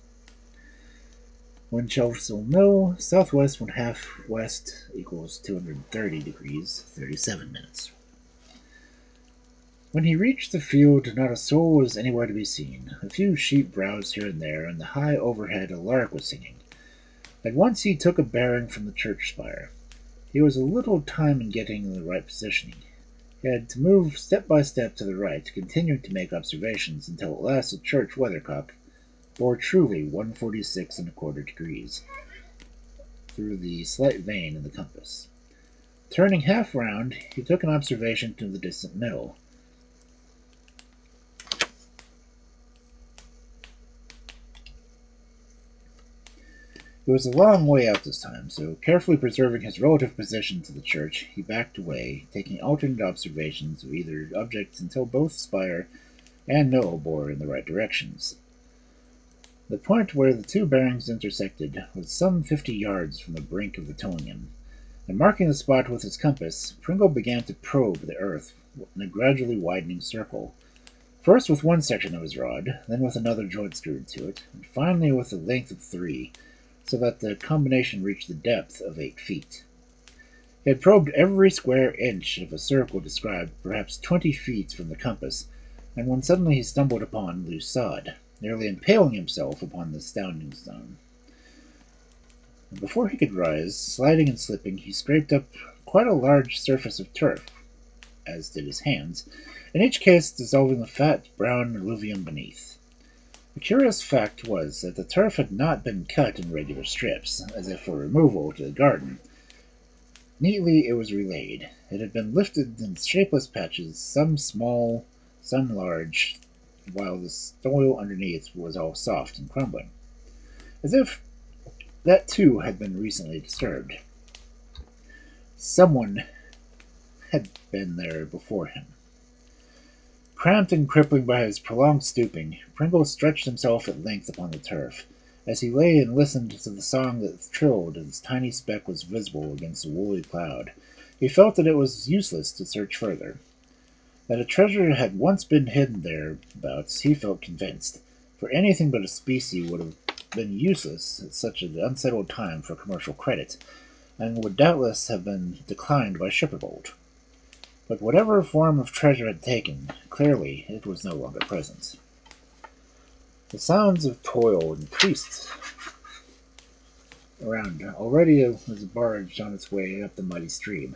Winchelsea Mill, southwest 1/2 west equals 230 degrees 37 minutes. When he reached the field, not a soul was anywhere to be seen. A few sheep browsed here and there, and the high overhead a lark was singing. At once he took a bearing from the church spire. He was a little time in getting in the right positioning. He had to move step by step to the right, continuing to make observations until at last the church weathercock bore truly 146 1/4 degrees through the slight vein in the compass. Turning half round, he took an observation to the distant mill. It was a long way out this time, so carefully preserving his relative position to the church, he backed away, taking alternate observations of either object until both spire and mill bore in the right directions. The point where the two bearings intersected was some 50 yards from the brink of the Tonian, and marking the spot with his compass, Pringle began to probe the earth in a gradually widening circle, first with one section of his rod, then with another joint screwed to it, and finally with a length of 3, so that the combination reached the depth of 8 feet. He had probed every square inch of a circle described perhaps 20 feet from the compass, and when suddenly he stumbled upon loose sod, nearly impaling himself upon the astounding stone. And before he could rise, sliding and slipping, he scraped up quite a large surface of turf, as did his hands, in each case dissolving the fat brown alluvium beneath. The curious fact was that the turf had not been cut in regular strips, as if for removal to the garden. Neatly it was relaid. It had been lifted in shapeless patches, some small, some large, while the soil underneath was all soft and crumbling, as if that too had been recently disturbed. Someone had been there before him. Cramped and crippling by his prolonged stooping, Pringle stretched himself at length upon the turf. As he lay and listened to the song that trilled as a tiny speck was visible against a woolly cloud, he felt that it was useless to search further. That a treasure had once been hidden thereabouts, he felt convinced, for anything but a specie would have been useless at such an unsettled time for commercial credit, and would doubtless have been declined by Shipperbold. But whatever form of treasure had taken, clearly it was no longer present. The sounds of toil increased around. Already was a barge on its way up the muddy stream.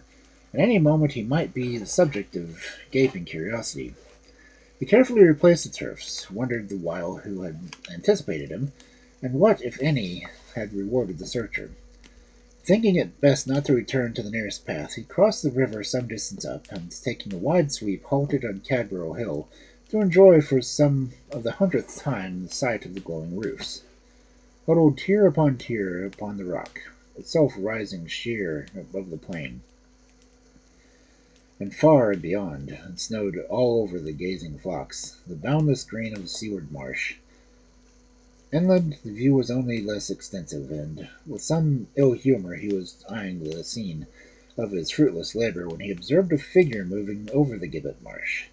At any moment he might be the subject of gaping curiosity. He carefully replaced the turfs, wondered the while who had anticipated him, and what, if any, had rewarded the searcher. Thinking it best not to return to the nearest path, he crossed the river some distance up, and taking a wide sweep, halted on Cadborough Hill to enjoy for some of the 100th time the sight of the glowing roofs, huddled tier upon the rock, itself rising sheer above the plain. And far and beyond, it snowed all over the gazing flocks, the boundless green of the seaward marsh. Inland, the view was only less extensive, and with some ill humor he was eyeing the scene of his fruitless labor when he observed a figure moving over the gibbet marsh.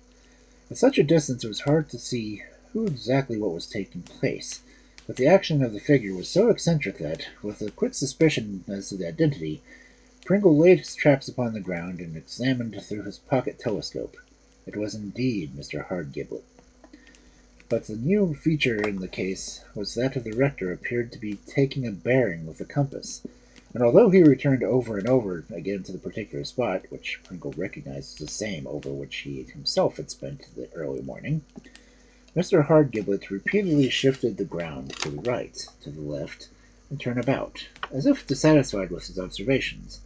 At such a distance it was hard to see who exactly what was taking place, but the action of the figure was so eccentric that, with a quick suspicion as to the identity, Pringle laid his traps upon the ground and examined through his pocket telescope. It was indeed Mr. Hardgiblet. But the new feature in the case was that the rector appeared to be taking a bearing with the compass, and although he returned over and over again to the particular spot, which Pringle recognized as the same over which he himself had spent the early morning, Mr. Hardgiblet repeatedly shifted the ground to the right, to the left, and turned about, as if dissatisfied with his observations.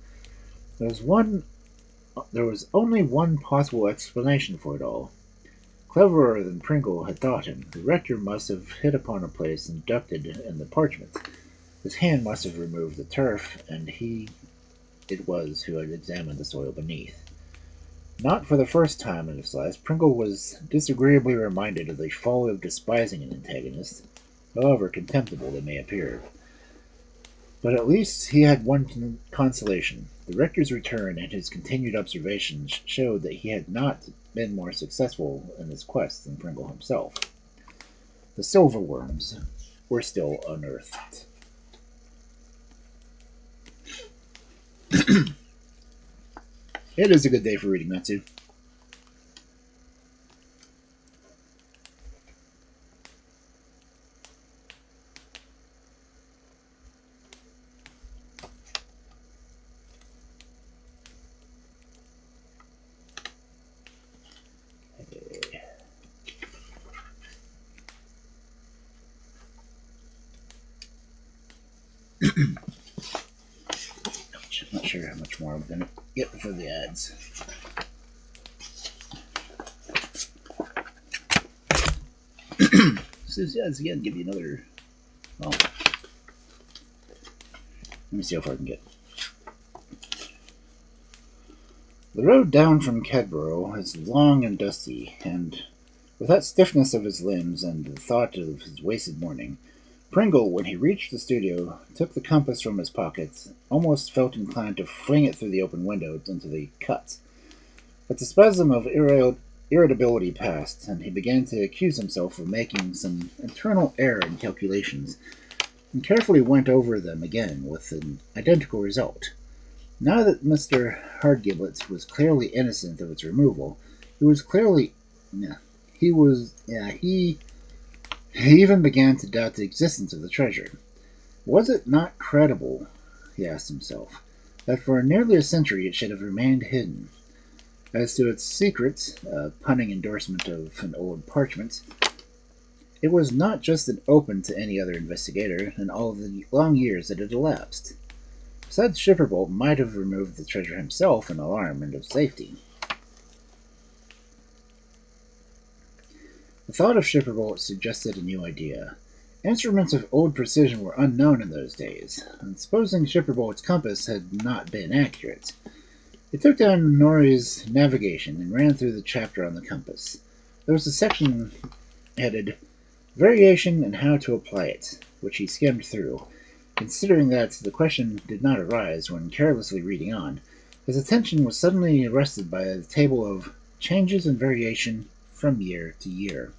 There was only one possible explanation for it all. Cleverer than Pringle had thought him, the rector must have hit upon a place inducted in the parchment. His hand must have removed the turf, and he it was who had examined the soil beneath. Not for the first time in his life, Pringle was disagreeably reminded of the folly of despising an antagonist, however contemptible they may appear. But at least he had one consolation. The rector's return and his continued observations showed that he had not been more successful in his quest than Pringle himself. The silverworms were still unearthed. It is a good day for reading that, too. Not sure how much more I'm going to get before the ads. So these ads again give you another. Well, let me see how far I can get. The road down from Cadborough is long and dusty, and with that stiffness of his limbs and the thought of his wasted morning, Pringle, when he reached the studio, took the compass from his pocket, almost felt inclined to fling it through the open window into the cut. But the spasm of irritability passed, and he began to accuse himself of making some internal error in calculations, and carefully went over them again with an identical result. Now that Mr. Hardgiblet was clearly innocent of its removal, he even began to doubt the existence of the treasure. Was it not credible, he asked himself, that for nearly a century it should have remained hidden? As to its secret, a punning endorsement of an old parchment, it was not just open to any other investigator in all the long years that had elapsed. Besides, Shipperbolt might have removed the treasure himself in alarm and of safety. The thought of Shipperbolt suggested a new idea. Instruments of old precision were unknown in those days, and supposing Shipperbolt's compass had not been accurate, he took down Norrie's Navigation and ran through the chapter on the compass. There was a section headed Variation and How to Apply It, which he skimmed through. Considering that the question did not arise when carelessly reading on, his attention was suddenly arrested by the table of Changes in Variation from Year to Year.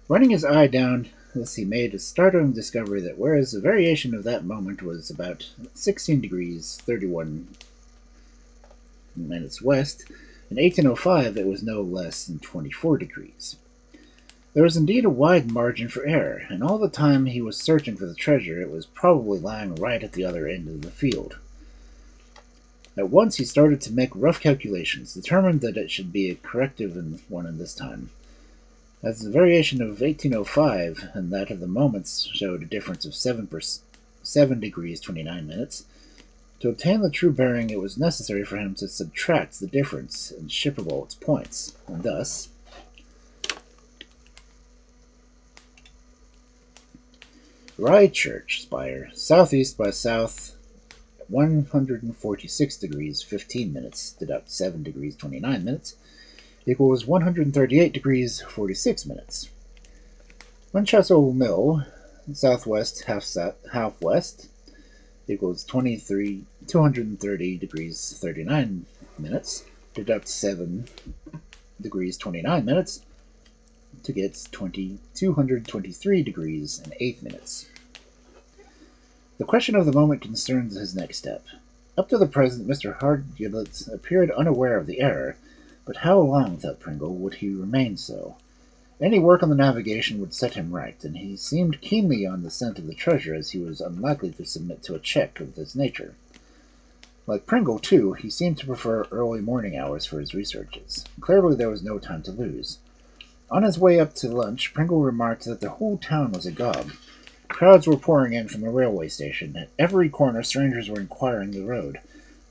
Running his eye down this, he made a startling discovery that whereas the variation of that moment was about 16 degrees 31 minutes west, in 1805 it was no less than 24 degrees. There was indeed a wide margin for error, and all the time he was searching for the treasure it was probably lying right at the other end of the field. At once he started to make rough calculations, determined that it should be a corrective one in this time. As the variation of 1805 and that of the moments showed a difference of 7 degrees 29 minutes, to obtain the true bearing it was necessary for him to subtract the difference and shippable its points, and thus Rye Church spire, southeast by south 146 degrees 15 minutes, deduct 7 degrees 29 minutes, equals 138 degrees 46 minutes. Winchester Mill, southwest half west, equals 230 degrees 39 minutes, deduct 7 degrees 29 minutes, to get 223 degrees and 8 minutes. The question of the moment concerns his next step. Up to the present, Mr. Hardgiblet appeared unaware of the error, but how long, thought Pringle, would he remain so? Any work on the navigation would set him right, and he seemed keenly on the scent of the treasure, as he was unlikely to submit to a check of this nature. Like Pringle, too, he seemed to prefer early morning hours for his researches. Clearly there was no time to lose. On his way up to lunch, Pringle remarked that the whole town was agog. Crowds were pouring in from the railway station. At every corner strangers were inquiring the road.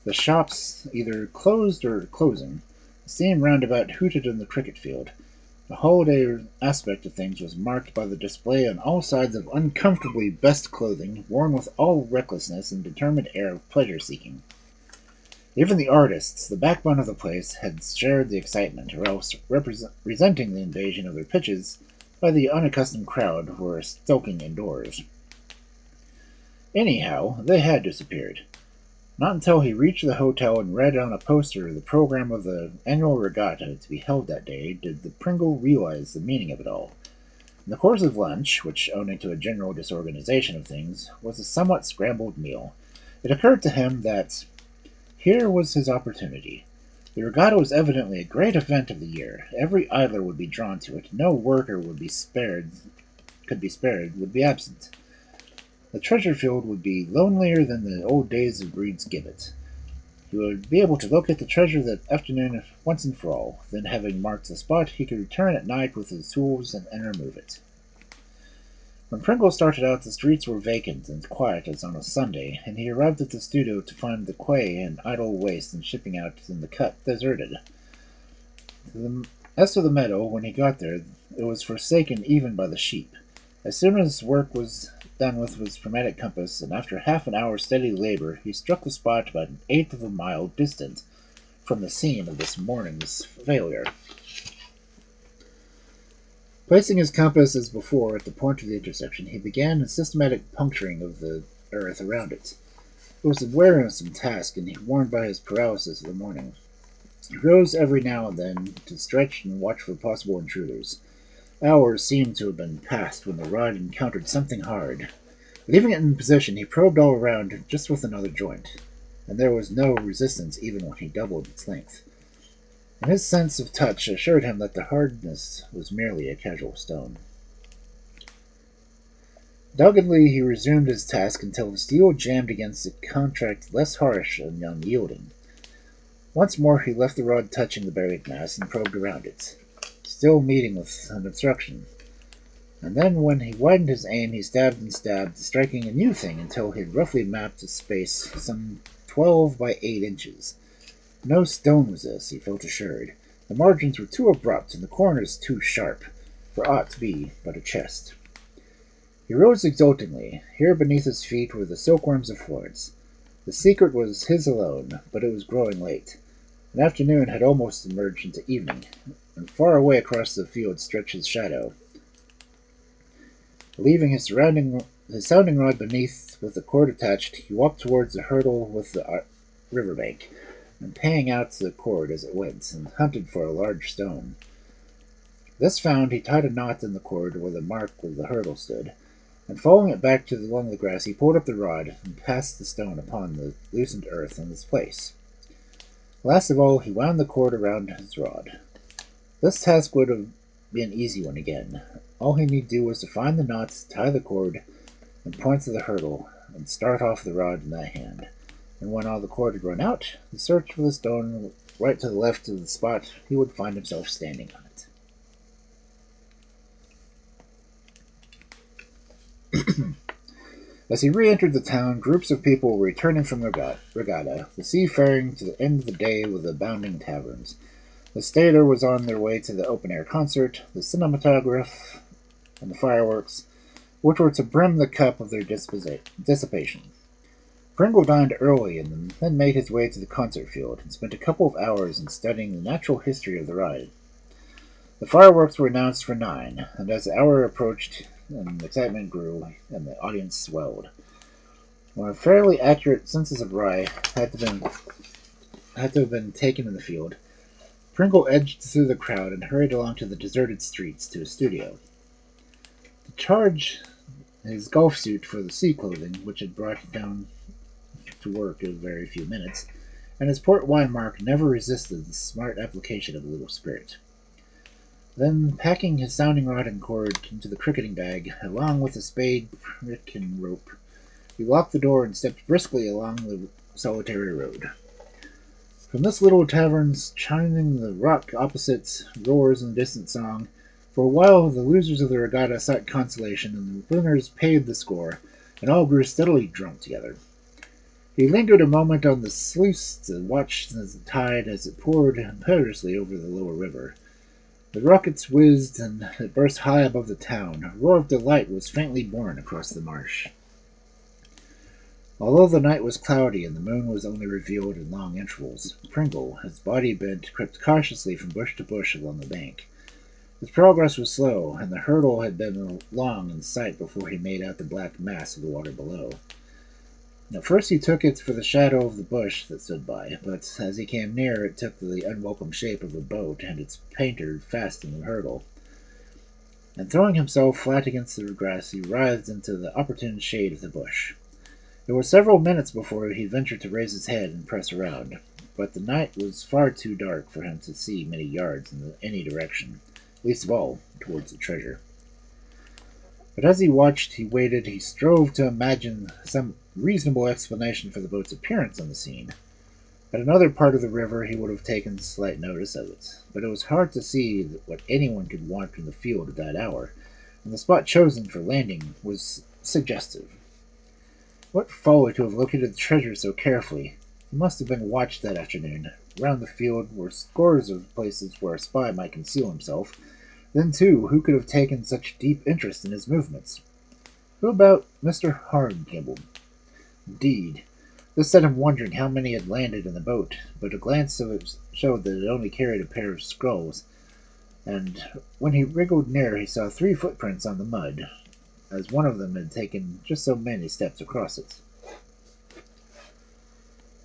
The shops either closed or closing. The steam roundabout hooted in the cricket field. The holiday aspect of things was marked by the display on all sides of uncomfortably best clothing, worn with all recklessness and determined air of pleasure-seeking. Even the artists, the backbone of the place, had shared the excitement, or else, resenting the invasion of their pitches by the unaccustomed crowd, were sulking indoors. Anyhow, they had disappeared. Not until he reached the hotel and read on a poster the program of the annual regatta to be held that day did the Pringle realize the meaning of it all. In the course of lunch, which, owing to a general disorganization of things, was a somewhat scrambled meal, it occurred to him that here was his opportunity. The regatta was evidently a great event of the year. Every idler would be drawn to it. No worker would be spared, would be absent. The treasure field would be lonelier than the old days of Breed's Gibbet. He would be able to locate the treasure that afternoon once and for all. Then, having marked the spot, he could return at night with his tools and remove it. When Pringle started out, the streets were vacant and quiet as on a Sunday, and he arrived at the studio to find the quay and idle waste and shipping out in the cut deserted. As to the meadow, when he got there, it was forsaken even by the sheep. As soon as work was done with his chromatic compass, and after half an hour's steady labor, he struck the spot about an eighth of a mile distant from the scene of this morning's failure. Placing his compass as before at the point of the intersection, he began a systematic puncturing of the earth around it. It was a wearisome task, and he warned by his paralysis of the morning. He rose every now and then to stretch and watch for possible intruders. Hours seemed to have been passed when the rod encountered something hard. Leaving it in position, he probed all around just with another joint, and there was no resistance even when he doubled its length. And his sense of touch assured him that the hardness was merely a casual stone. Doggedly he resumed his task until the steel jammed against a contract less harsh and unyielding. Once more he left the rod touching the buried mass and probed around it, still meeting with an obstruction. And then when he widened his aim, he stabbed and stabbed, striking a new thing until he had roughly mapped a space some 12 by 8 inches. No stone was this, he felt assured. The margins were too abrupt, and the corners too sharp, for aught to be but a chest. He rose exultingly. Here beneath his feet were the Silkworms of Florence. The secret was his alone, but it was growing late. An afternoon had almost emerged into evening, and far away across the field stretched his shadow. Leaving his sounding rod beneath with the cord attached, he walked towards the hurdle with the river bank, and paying out the cord as it went, and hunted for a large stone. This found, he tied a knot in the cord where the mark of the hurdle stood, and following it back along the grass, he pulled up the rod and passed the stone upon the loosened earth in its place. Last of all, he wound the cord around his rod. This task would have been an easy one again. All he need do was to find the knots, tie the cord, and point to the hurdle, and start off the rod in that hand. and when all the cord had run out, he searched for the stone right to the left of the spot he would find himself standing on it. As he re-entered the town, groups of people were returning from their regatta, the seafaring to the end of the day with abounding taverns. The stater was on their way to the open-air concert, the cinematograph, and the fireworks, which were to brim the cup of their dissipation. Pringle dined early and then made his way to the concert field and spent a couple of hours in studying the natural history of the ride. The fireworks were announced for 9, and as the hour approached and the excitement grew and the audience swelled, when a fairly accurate census of rye had to have been taken in the field, Pringle edged through the crowd and hurried along to the deserted streets to his studio. To charge his golf suit for the sea clothing, which had brought him down to work in very few minutes, and his port wine mark never resisted the smart application of a little spirit. Then, packing his sounding rod and cord into the cricketing bag, along with a spade, pick, and rope, he locked the door and stepped briskly along the solitary road. From this little tavern's chiming the rock opposite roars in distant song, for a while the losers of the regatta sought consolation, and the winners paid the score, and all grew steadily drunk together. He lingered a moment on the sluice to watch the tide as it poured impetuously over the lower river. The rockets whizzed, and it burst high above the town. A roar of delight was faintly borne across the marsh. Although the night was cloudy and the moon was only revealed in long intervals, Pringle, his body bent, crept cautiously from bush to bush along the bank. His progress was slow, and the hurdle had been long in sight before he made out the black mass of the water below. At first he took it for the shadow of the bush that stood by, but as he came near it took the unwelcome shape of a boat and its painter fast in the hurdle. And throwing himself flat against the grass, he writhed into the opportune shade of the bush. It was several minutes before he ventured to raise his head and press around, but the night was far too dark for him to see many yards in any direction, least of all towards the treasure. But as he watched, he waited, he strove to imagine some reasonable explanation for the boat's appearance on the scene. At another part of the river he would have taken slight notice of it, but it was hard to see what anyone could want in the field at that hour, and the spot chosen for landing was suggestive. What folly to have located the treasure so carefully! It must have been watched that afternoon. Round the field were scores of places where a spy might conceal himself. Then, too, who could have taken such deep interest in his movements? Who about Mr. Hardgibble? Indeed, this set him wondering how many had landed in the boat, but a glance of it showed that it only carried a pair of sculls, and when he wriggled near he saw 3 footprints on the mud, as one of them had taken just so many steps across it.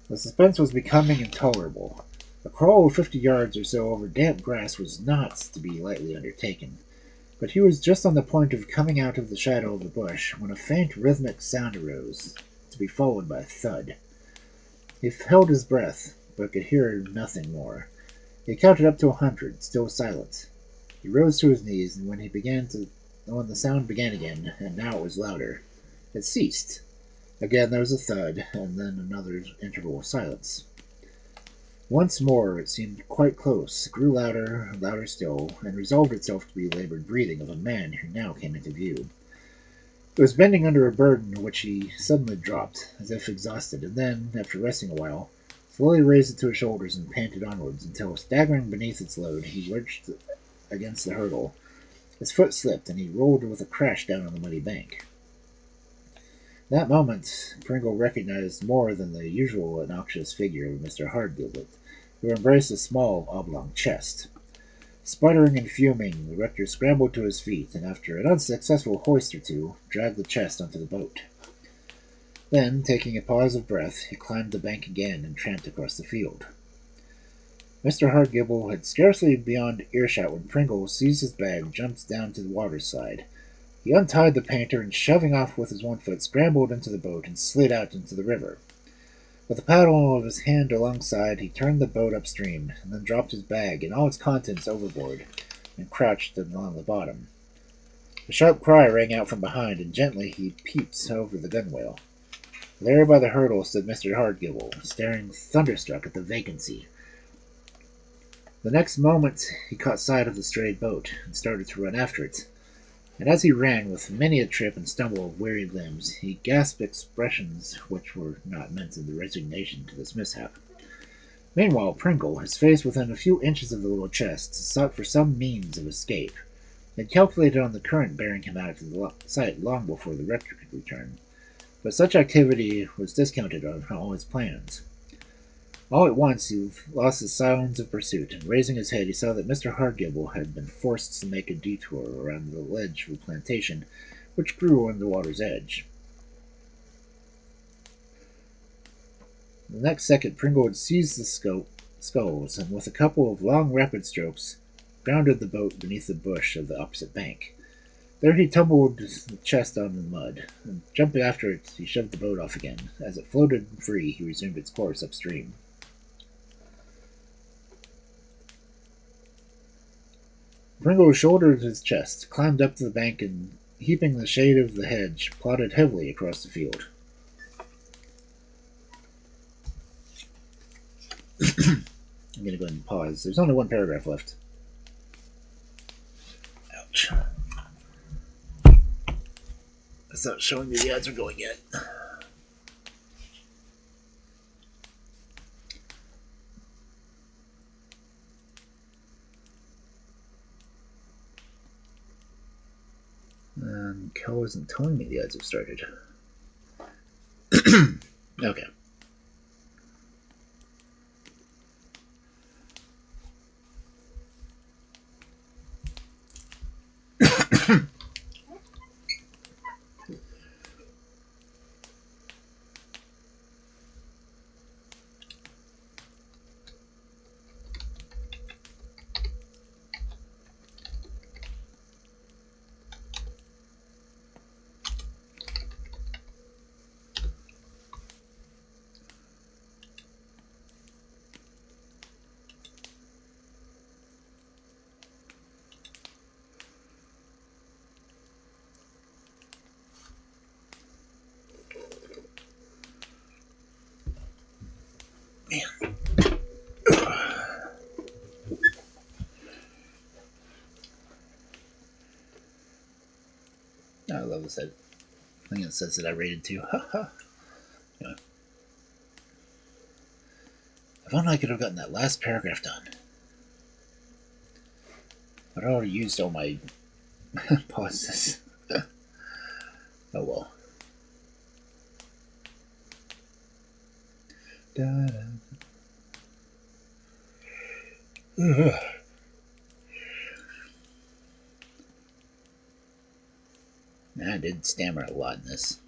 The suspense was becoming intolerable. A crawl of 50 yards or so over damp grass was not to be lightly undertaken, but he was just on the point of coming out of the shadow of the bush when a faint rhythmic sound arose, to be followed by a thud. He held his breath, but could hear nothing more. He counted up to 100, still silent. He rose to his knees, and when the sound began again, and now it was louder, it ceased. Again there was a thud, and then another interval of silence. Once more it seemed quite close, grew louder, louder still, and resolved itself to be labored breathing of a man who now came into view. He was bending under a burden which he suddenly dropped, as if exhausted, and then, after resting a while, slowly raised it to his shoulders and panted onwards until, staggering beneath its load, he lurched against the hurdle. His foot slipped, and he rolled with a crash down on the muddy bank. That moment, Pringle recognized more than the usual innocuous figure of Mr. Hardgibble, who embraced a small, oblong chest. Sputtering and fuming, the rector scrambled to his feet, and after an unsuccessful hoist or two, dragged the chest onto the boat. Then, taking a pause of breath, he climbed the bank again and tramped across the field. Mr. Hardgibble had scarcely beyond earshot when Pringle seized his bag, jumped down to the water's side. He untied the painter, and shoving off with his one foot, scrambled into the boat and slid out into the river. With the paddle of his hand alongside, he turned the boat upstream, and then dropped his bag and all its contents overboard, and crouched along the bottom. A sharp cry rang out from behind, and gently he peeped over the gunwale. There by the hurdle stood Mr. Hardgibble, staring thunderstruck at the vacancy. The next moment he caught sight of the strayed boat, and started to run after it. And as he ran, with many a trip and stumble of weary limbs, he gasped expressions which were not meant in the resignation to this mishap. Meanwhile, Pringle, his face within a few inches of the little chest, sought for some means of escape. He had calculated on the current bearing him out of the sight long before the rector could return, but such activity was discounted on all his plans. All at once he lost the silence of pursuit, and raising his head he saw that Mr. Hardgibble had been forced to make a detour around the ledge of a plantation which grew on the water's edge. The next second Pringle had seized the sculls, and with a couple of long rapid strokes grounded the boat beneath the bush of the opposite bank. There he tumbled the chest on the mud, and jumping after it, he shoved the boat off again. As it floated free, he resumed its course upstream. Pringle shouldered his chest, climbed up to the bank, and, heaping the shade of the hedge, plodded heavily across the field. I'm going to go ahead and pause. There's only one paragraph left. Ouch. That's not showing me the ads are going yet. And Kel isn't telling me the ads have started. Okay. I love this head. I think it says that I rated 2. Yeah. If only I could have gotten that last paragraph done. I'd already used all my pauses. Oh well. I did stammer a lot in this.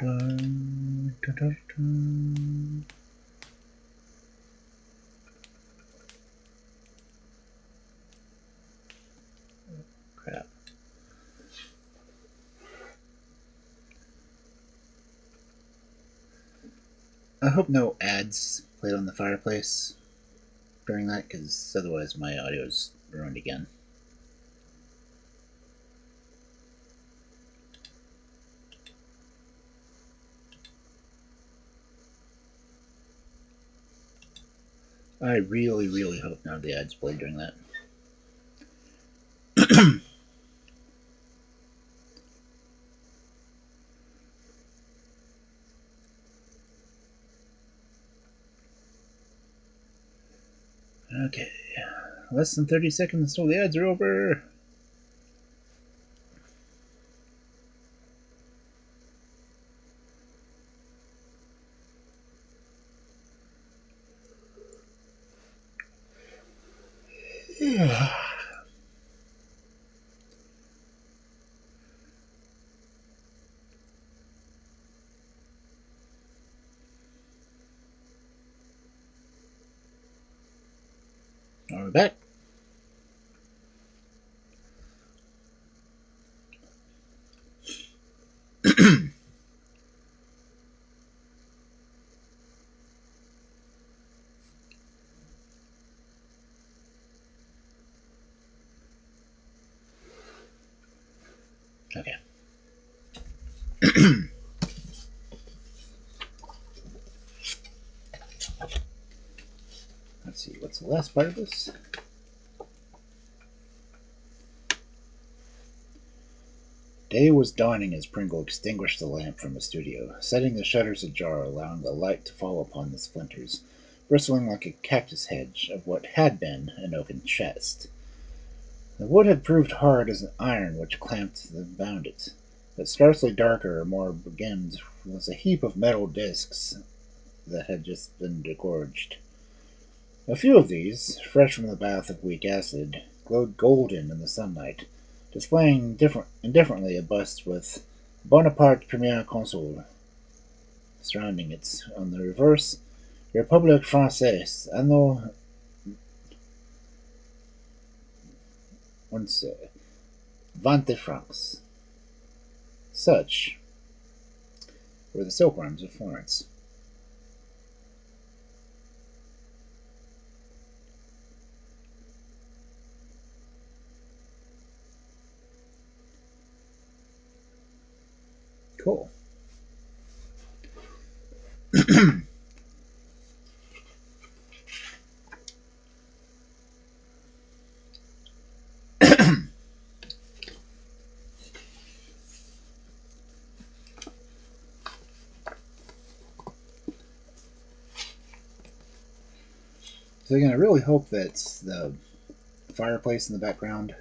Dun, dun, dun, dun. Crap. I hope no ads played on the fireplace during that, because otherwise my audio is ruined again. I really, really hope none of the ads played during that. Okay. Less than 30 seconds till the ads are over. We're back. Okay. Let's see, what's the last part of this? Day was dawning as Pringle extinguished the lamp from the studio, setting the shutters ajar, allowing the light to fall upon the splinters, bristling like a cactus hedge of what had been an oaken chest. The wood had proved hard as an iron which clamped and bound it, but scarcely darker or more begimmed was a heap of metal discs that had just been degorged. A few of these, fresh from the bath of weak acid, glowed golden in the sunlight, displaying indifferently a bust with Bonaparte Premier Consul surrounding it. On the reverse, République Française, Anno 20 francs. Such were the Silkworms of Florence. Cool. So again, I really hope that the fireplace in the background,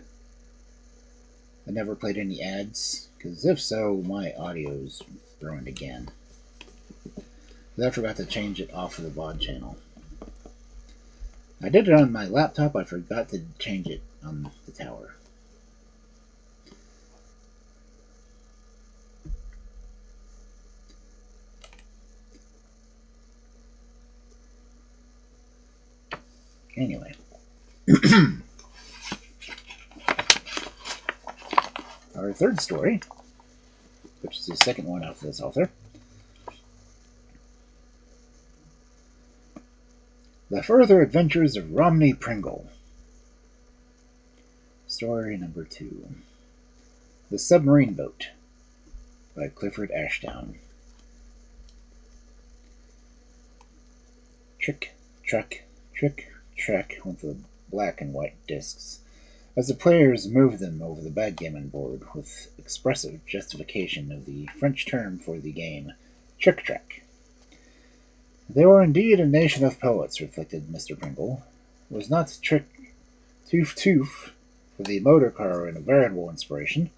I never played any ads, because if so, my audio's ruined again. I forgot to change it off of the VOD channel. I did it on my laptop, I forgot to change it on the tower. Anyway. Our third story, which is the second one out of this author. The Further Adventures of Romney Pringle. Story number 2. The Submarine Boat by Clifford Ashdown. Trick, track, trick, track went the black and white discs as the players moved them over the backgammon board with expressive justification of the French term for the game, trick-track. They were indeed a nation of poets, reflected Mr. Pringle. Was not trick toof toof for the motor car an veritable inspiration,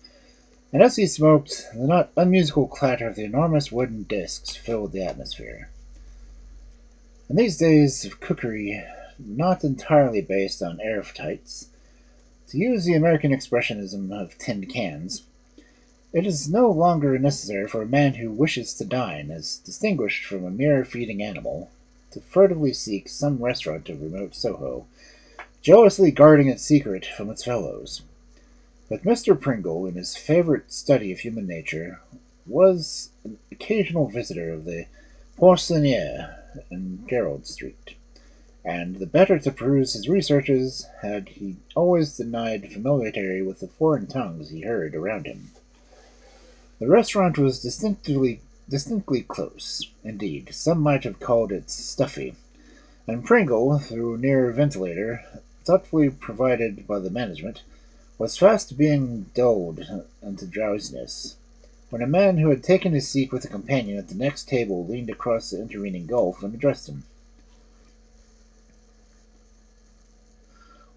and as he smoked, the not unmusical clatter of the enormous wooden discs filled the atmosphere. In these days of cookery not entirely based on airtights, to use the American expressionism of tinned cans, it is no longer necessary for a man who wishes to dine, as distinguished from a mere feeding animal, to furtively seek some restaurant of remote Soho, jealously guarding its secret from its fellows. But Mr. Pringle, in his favorite study of human nature, was an occasional visitor of the Poissonniere in Gerald Street, and the better to peruse his researches had he always denied familiarity with the foreign tongues he heard around him. The restaurant was distinctly close. Indeed, some might have called it stuffy, and Pringle, through a near ventilator, thoughtfully provided by the management, was fast being dulled into drowsiness, when a man who had taken his seat with a companion at the next table leaned across the intervening gulf and addressed him.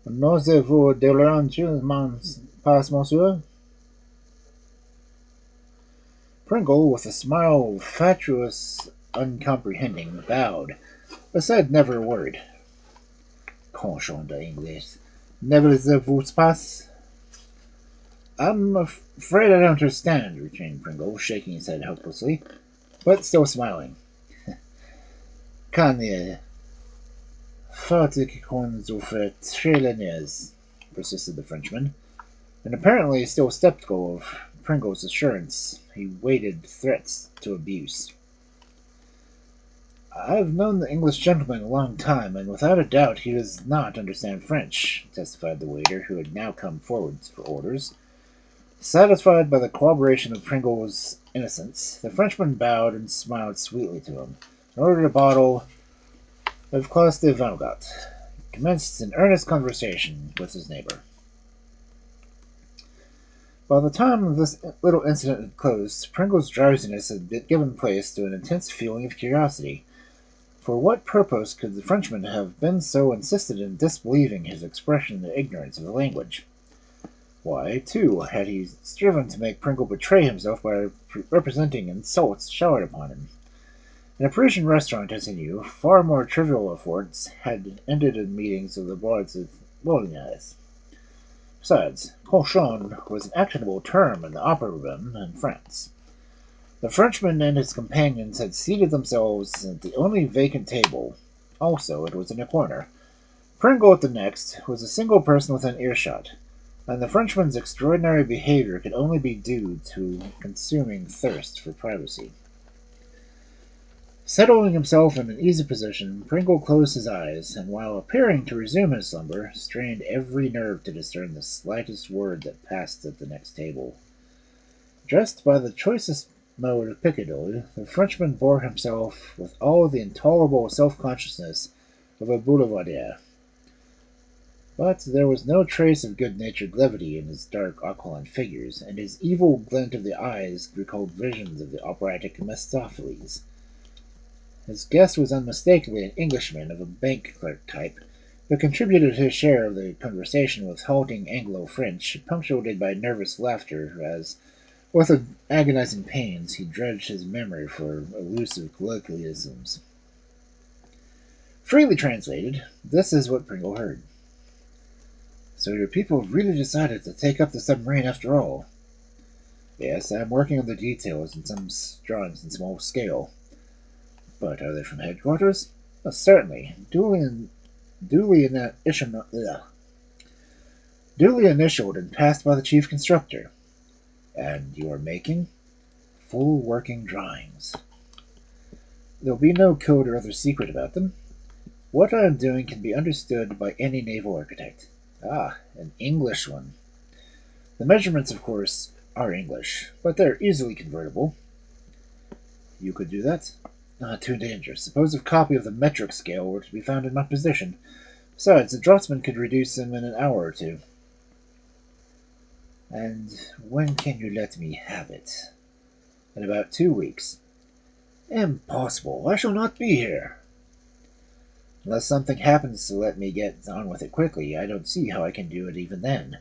"N'osez-vous déranger pas, monsieur?" Pringle, with a smile fatuous, uncomprehending, bowed, but said never a word. "Cochon d'English. N'osez-vous pas?" "I'm afraid I don't understand," returned Pringle, shaking his head helplessly, but still smiling. "Kanye. Fatik qu'on vous fait très l'honneur," persisted the Frenchman, and apparently still skeptical of Pringle's assurance, he waited threats to abuse. "I've known the English gentleman a long time, and without a doubt he does not understand French," testified the waiter, who had now come forward for orders. Satisfied by the corroboration of Pringle's innocence, the Frenchman bowed and smiled sweetly to him, and ordered a bottle of Classe de Vannegut, commenced an earnest conversation with his neighbor. By the time this little incident had closed, Pringle's drowsiness had given place to an intense feeling of curiosity. For what purpose could the Frenchman have been so insistent in disbelieving his expression of ignorance of the language? Why, too, had he striven to make Pringle betray himself by representing insults showered upon him? In a Parisian restaurant, as he knew, far more trivial affronts had ended in meetings of the Bards of Bolognese. Besides, cochon was an actionable term in the opera room in France. The Frenchman and his companions had seated themselves at the only vacant table. Also, it was in a corner. Pringle at the next was a single person within earshot, and the Frenchman's extraordinary behavior could only be due to consuming thirst for privacy. Settling himself in an easy position, Pringle closed his eyes, and while appearing to resume his slumber, strained every nerve to discern the slightest word that passed at the next table. Dressed by the choicest mode of Piccadilly, the Frenchman bore himself with all the intolerable self-consciousness of a boulevardier. But there was no trace of good-natured levity in his dark aquiline figures, and his evil glint of the eyes recalled visions of the operatic Mephistopheles. His guest was unmistakably an Englishman of a bank clerk type, who contributed his share of the conversation with halting Anglo-French, punctuated by nervous laughter as, with agonizing pains, he dredged his memory for elusive colloquialisms. Freely translated, this is what Pringle heard. So your people have really decided to take up the submarine after all? Yes, I'm working on the details and some drawings in small scale. But are they from headquarters? Certainly. Duly initialed and passed by the chief constructor. And you are making full working drawings. There'll be no code or other secret about them. What I am doing can be understood by any naval architect. Ah, an English one. The measurements, of course, are English, but they're easily convertible. You could do that? Not too dangerous. Suppose a copy of the metric scale were to be found in my possession. Besides, the draftsman could reduce them in an hour or two. And when can you let me have it? In about 2 weeks. Impossible. I shall not be here. Unless something happens to let me get on with it quickly, I don't see how I can do it even then.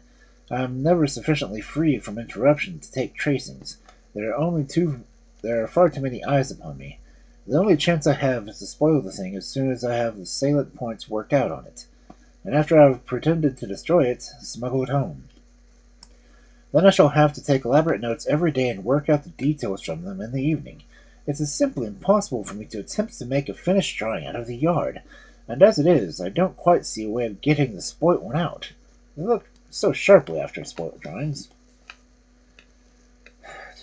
I'm never sufficiently free from interruption to take tracings. There are far too many eyes upon me. The only chance I have is to spoil the thing as soon as I have the salient points worked out on it, and after I have pretended to destroy it, smuggle it home. Then I shall have to take elaborate notes every day and work out the details from them in the evening. It's simply impossible for me to attempt to make a finished drawing out of the yard, and as it is, I don't quite see a way of getting the spoilt one out. They look so sharply after spoilt drawings.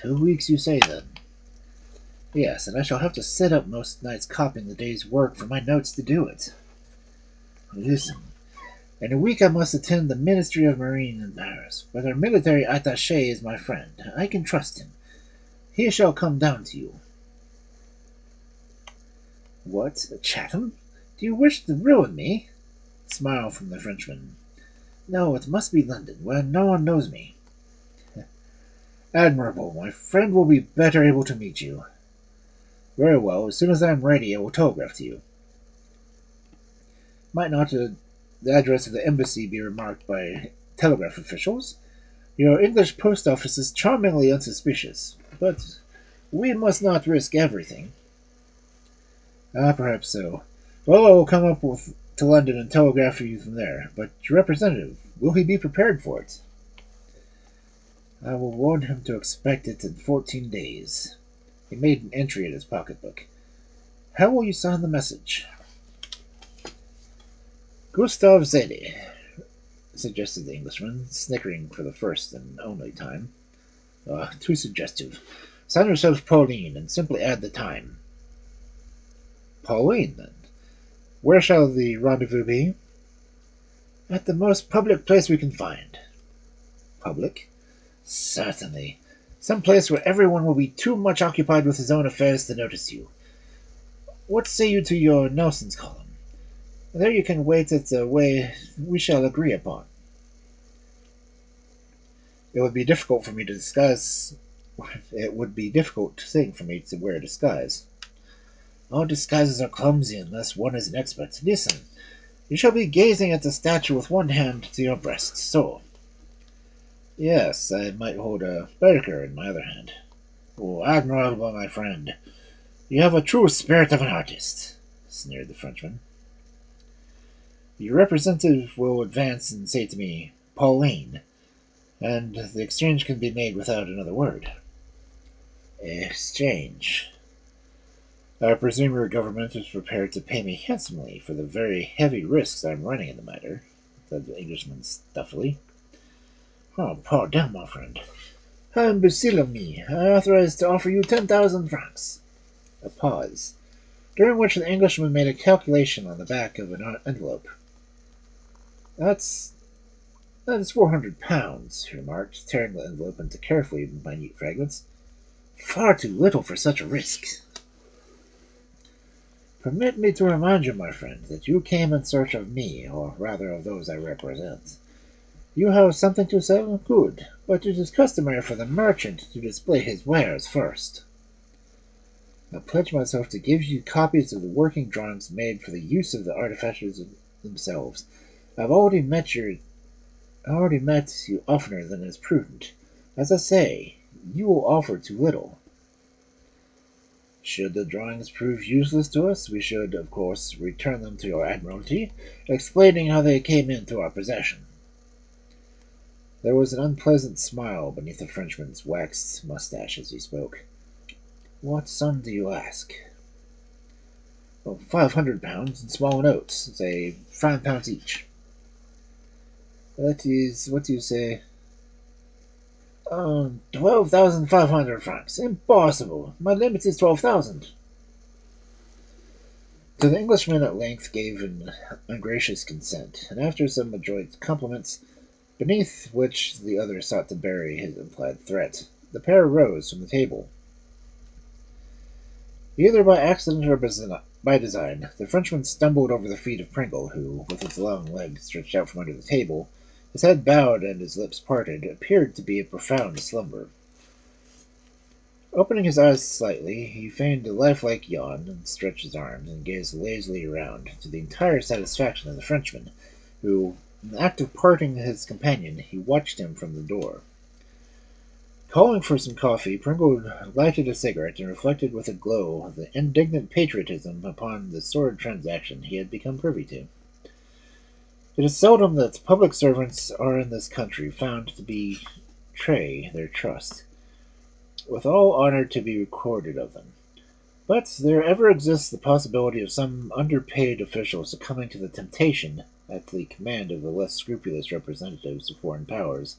2 weeks, you say, then? Yes, and I shall have to sit up most nights copying the day's work for my notes to do it. Listen, in a week I must attend the Ministry of Marine in Paris, but our military attaché is my friend. I can trust him. He shall come down to you. What, Chatham? Do you wish to ruin me? Smile from the Frenchman. No, it must be London, where no one knows me. Admirable. My friend will be better able to meet you. Very well. As soon as I am ready, I will telegraph to you. Might not the address of the embassy be remarked by telegraph officials? Your English post office is charmingly unsuspicious, but we must not risk everything. Ah, perhaps so. Well, I will come up to London and telegraph you from there. But your representative, will he be prepared for it? I will warn him to expect it in 14 days. He made an entry in his pocketbook. How will you sign the message? Gustav Zede, suggested the Englishman, snickering for the first and only time. Too suggestive. Sign yourself Pauline, and simply add the time. Pauline, then. Where shall the rendezvous be? At the most public place we can find. Public? Certainly. Some place where everyone will be too much occupied with his own affairs to notice you. What say you to your Nelson's column? There you can wait at the way we shall agree upon. It would be difficult for me to disguise. It would be difficult thing for me to wear a disguise. All disguises are clumsy unless one is an expert. Listen, you shall be gazing at the statue with one hand to your breast, so. Yes, I might hold a burger in my other hand. Oh, admirable, my friend. You have a true spirit of an artist, sneered the Frenchman. Your representative will advance and say to me, Pauline, and the exchange can be made without another word. Exchange. I presume your government is prepared to pay me handsomely for the very heavy risks I'm running in the matter, said the Englishman stuffily. Oh, pardon, my friend. How imbecile of me. I authorized to offer you 10,000 francs. A pause, during which the Englishman made a calculation on the back of an envelope. That is 400 pounds, he remarked, tearing the envelope into carefully minute fragments. Far too little for such a risk. Permit me to remind you, my friend, that you came in search of me, or rather of those I represent. You have something to sell? Good, but it is customary for the merchant to display his wares first. I pledge myself to give you copies of the working drawings made for the use of the artificers themselves. I've already met you oftener than is prudent. As I say, you will offer too little. Should the drawings prove useless to us, we should, of course, return them to your Admiralty, explaining how they came into our possession. There was an unpleasant smile beneath the Frenchman's waxed mustache as he spoke. What sum do you ask? Well, 500 pounds in small notes, say £5 each. That is, what do you say? 12,500 francs. Impossible. My limit is 12,000. So the Englishman at length gave an ungracious consent, and after some adroit compliments, beneath which the other sought to bury his implied threat, the pair rose from the table. Either by accident or by design, the Frenchman stumbled over the feet of Pringle, who, with his long legs stretched out from under the table, his head bowed and his lips parted, appeared to be in profound slumber. Opening his eyes slightly, he feigned a lifelike yawn and stretched his arms and gazed lazily around, to the entire satisfaction of the Frenchman, who, in the act of parting his companion, he watched him from the door. Calling for some coffee, Pringle lighted a cigarette and reflected with a glow the indignant patriotism upon the sordid transaction he had become privy to. It is seldom that public servants are in this country found to betray their trust, with all honor to be recorded of them. But there ever exists the possibility of some underpaid official succumbing to the temptation, at the command of the less scrupulous representatives of foreign powers,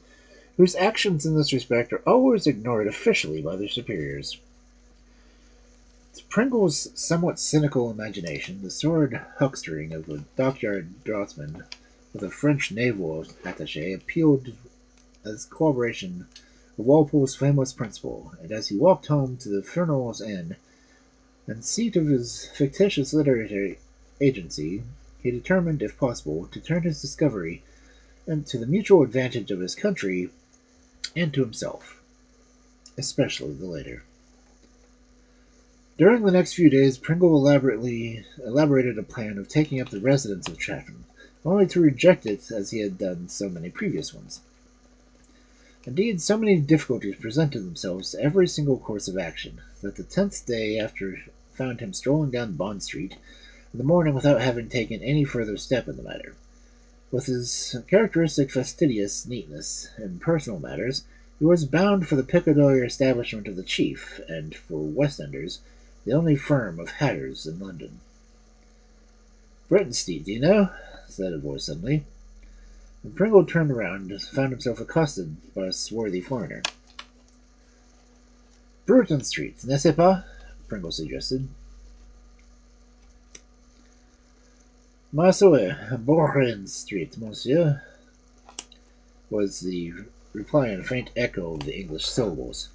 whose actions in this respect are always ignored officially by their superiors. To Pringle's somewhat cynical imagination, the sordid huckstering of a dockyard draughtsman with a French naval attaché appealed as corroboration of Walpole's famous principle, and as he walked home to the Furnel's Inn, and seat of his fictitious literary agency, he determined, if possible, to turn his discovery to the mutual advantage of his country and to himself, especially the later. During the next few days, Pringle elaborated a plan of taking up the residence of Chatham, only to reject it as he had done so many previous ones. Indeed, so many difficulties presented themselves to every single course of action, that the 10th day after found him strolling down Bond Street in the morning without having taken any further step in the matter. With his characteristic fastidious neatness in personal matters, he was bound for the Piccadilly establishment of the Chief, and for West Enders, the only firm of hatters in London. Breton Street, do you know? Said a voice suddenly. And Pringle turned around and found himself accosted by a swarthy foreigner. Bruton Street, n'est-ce pas? Pringle suggested. Massoe, Bourrin Street, monsieur, was the reply in a faint echo of the English syllables.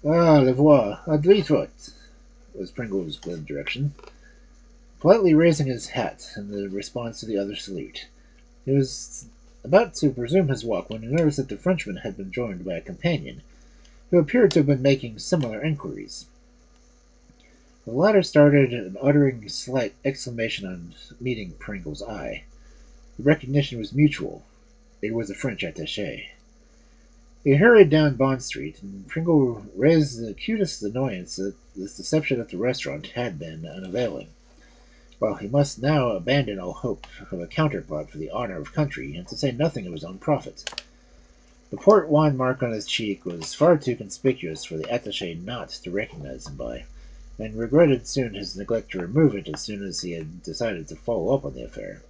Ah, le voir, à droite, was Pringle's glib direction, politely raising his hat in the response to the other's salute. He was about to resume his walk when he noticed that the Frenchman had been joined by a companion, who appeared to have been making similar inquiries. The latter started uttering a slight exclamation on meeting Pringle's eye. The recognition was mutual. It was a French attaché. He hurried down Bond Street, and Pringle raised the acutest annoyance that this deception at the restaurant had been unavailing. While he must now abandon all hope of a counterplot for the honor of country, and to say nothing of his own profit. The port wine mark on his cheek was far too conspicuous for the attaché not to recognize him by, and regretted soon his neglect to remove it as soon as he had decided to follow up on the affair.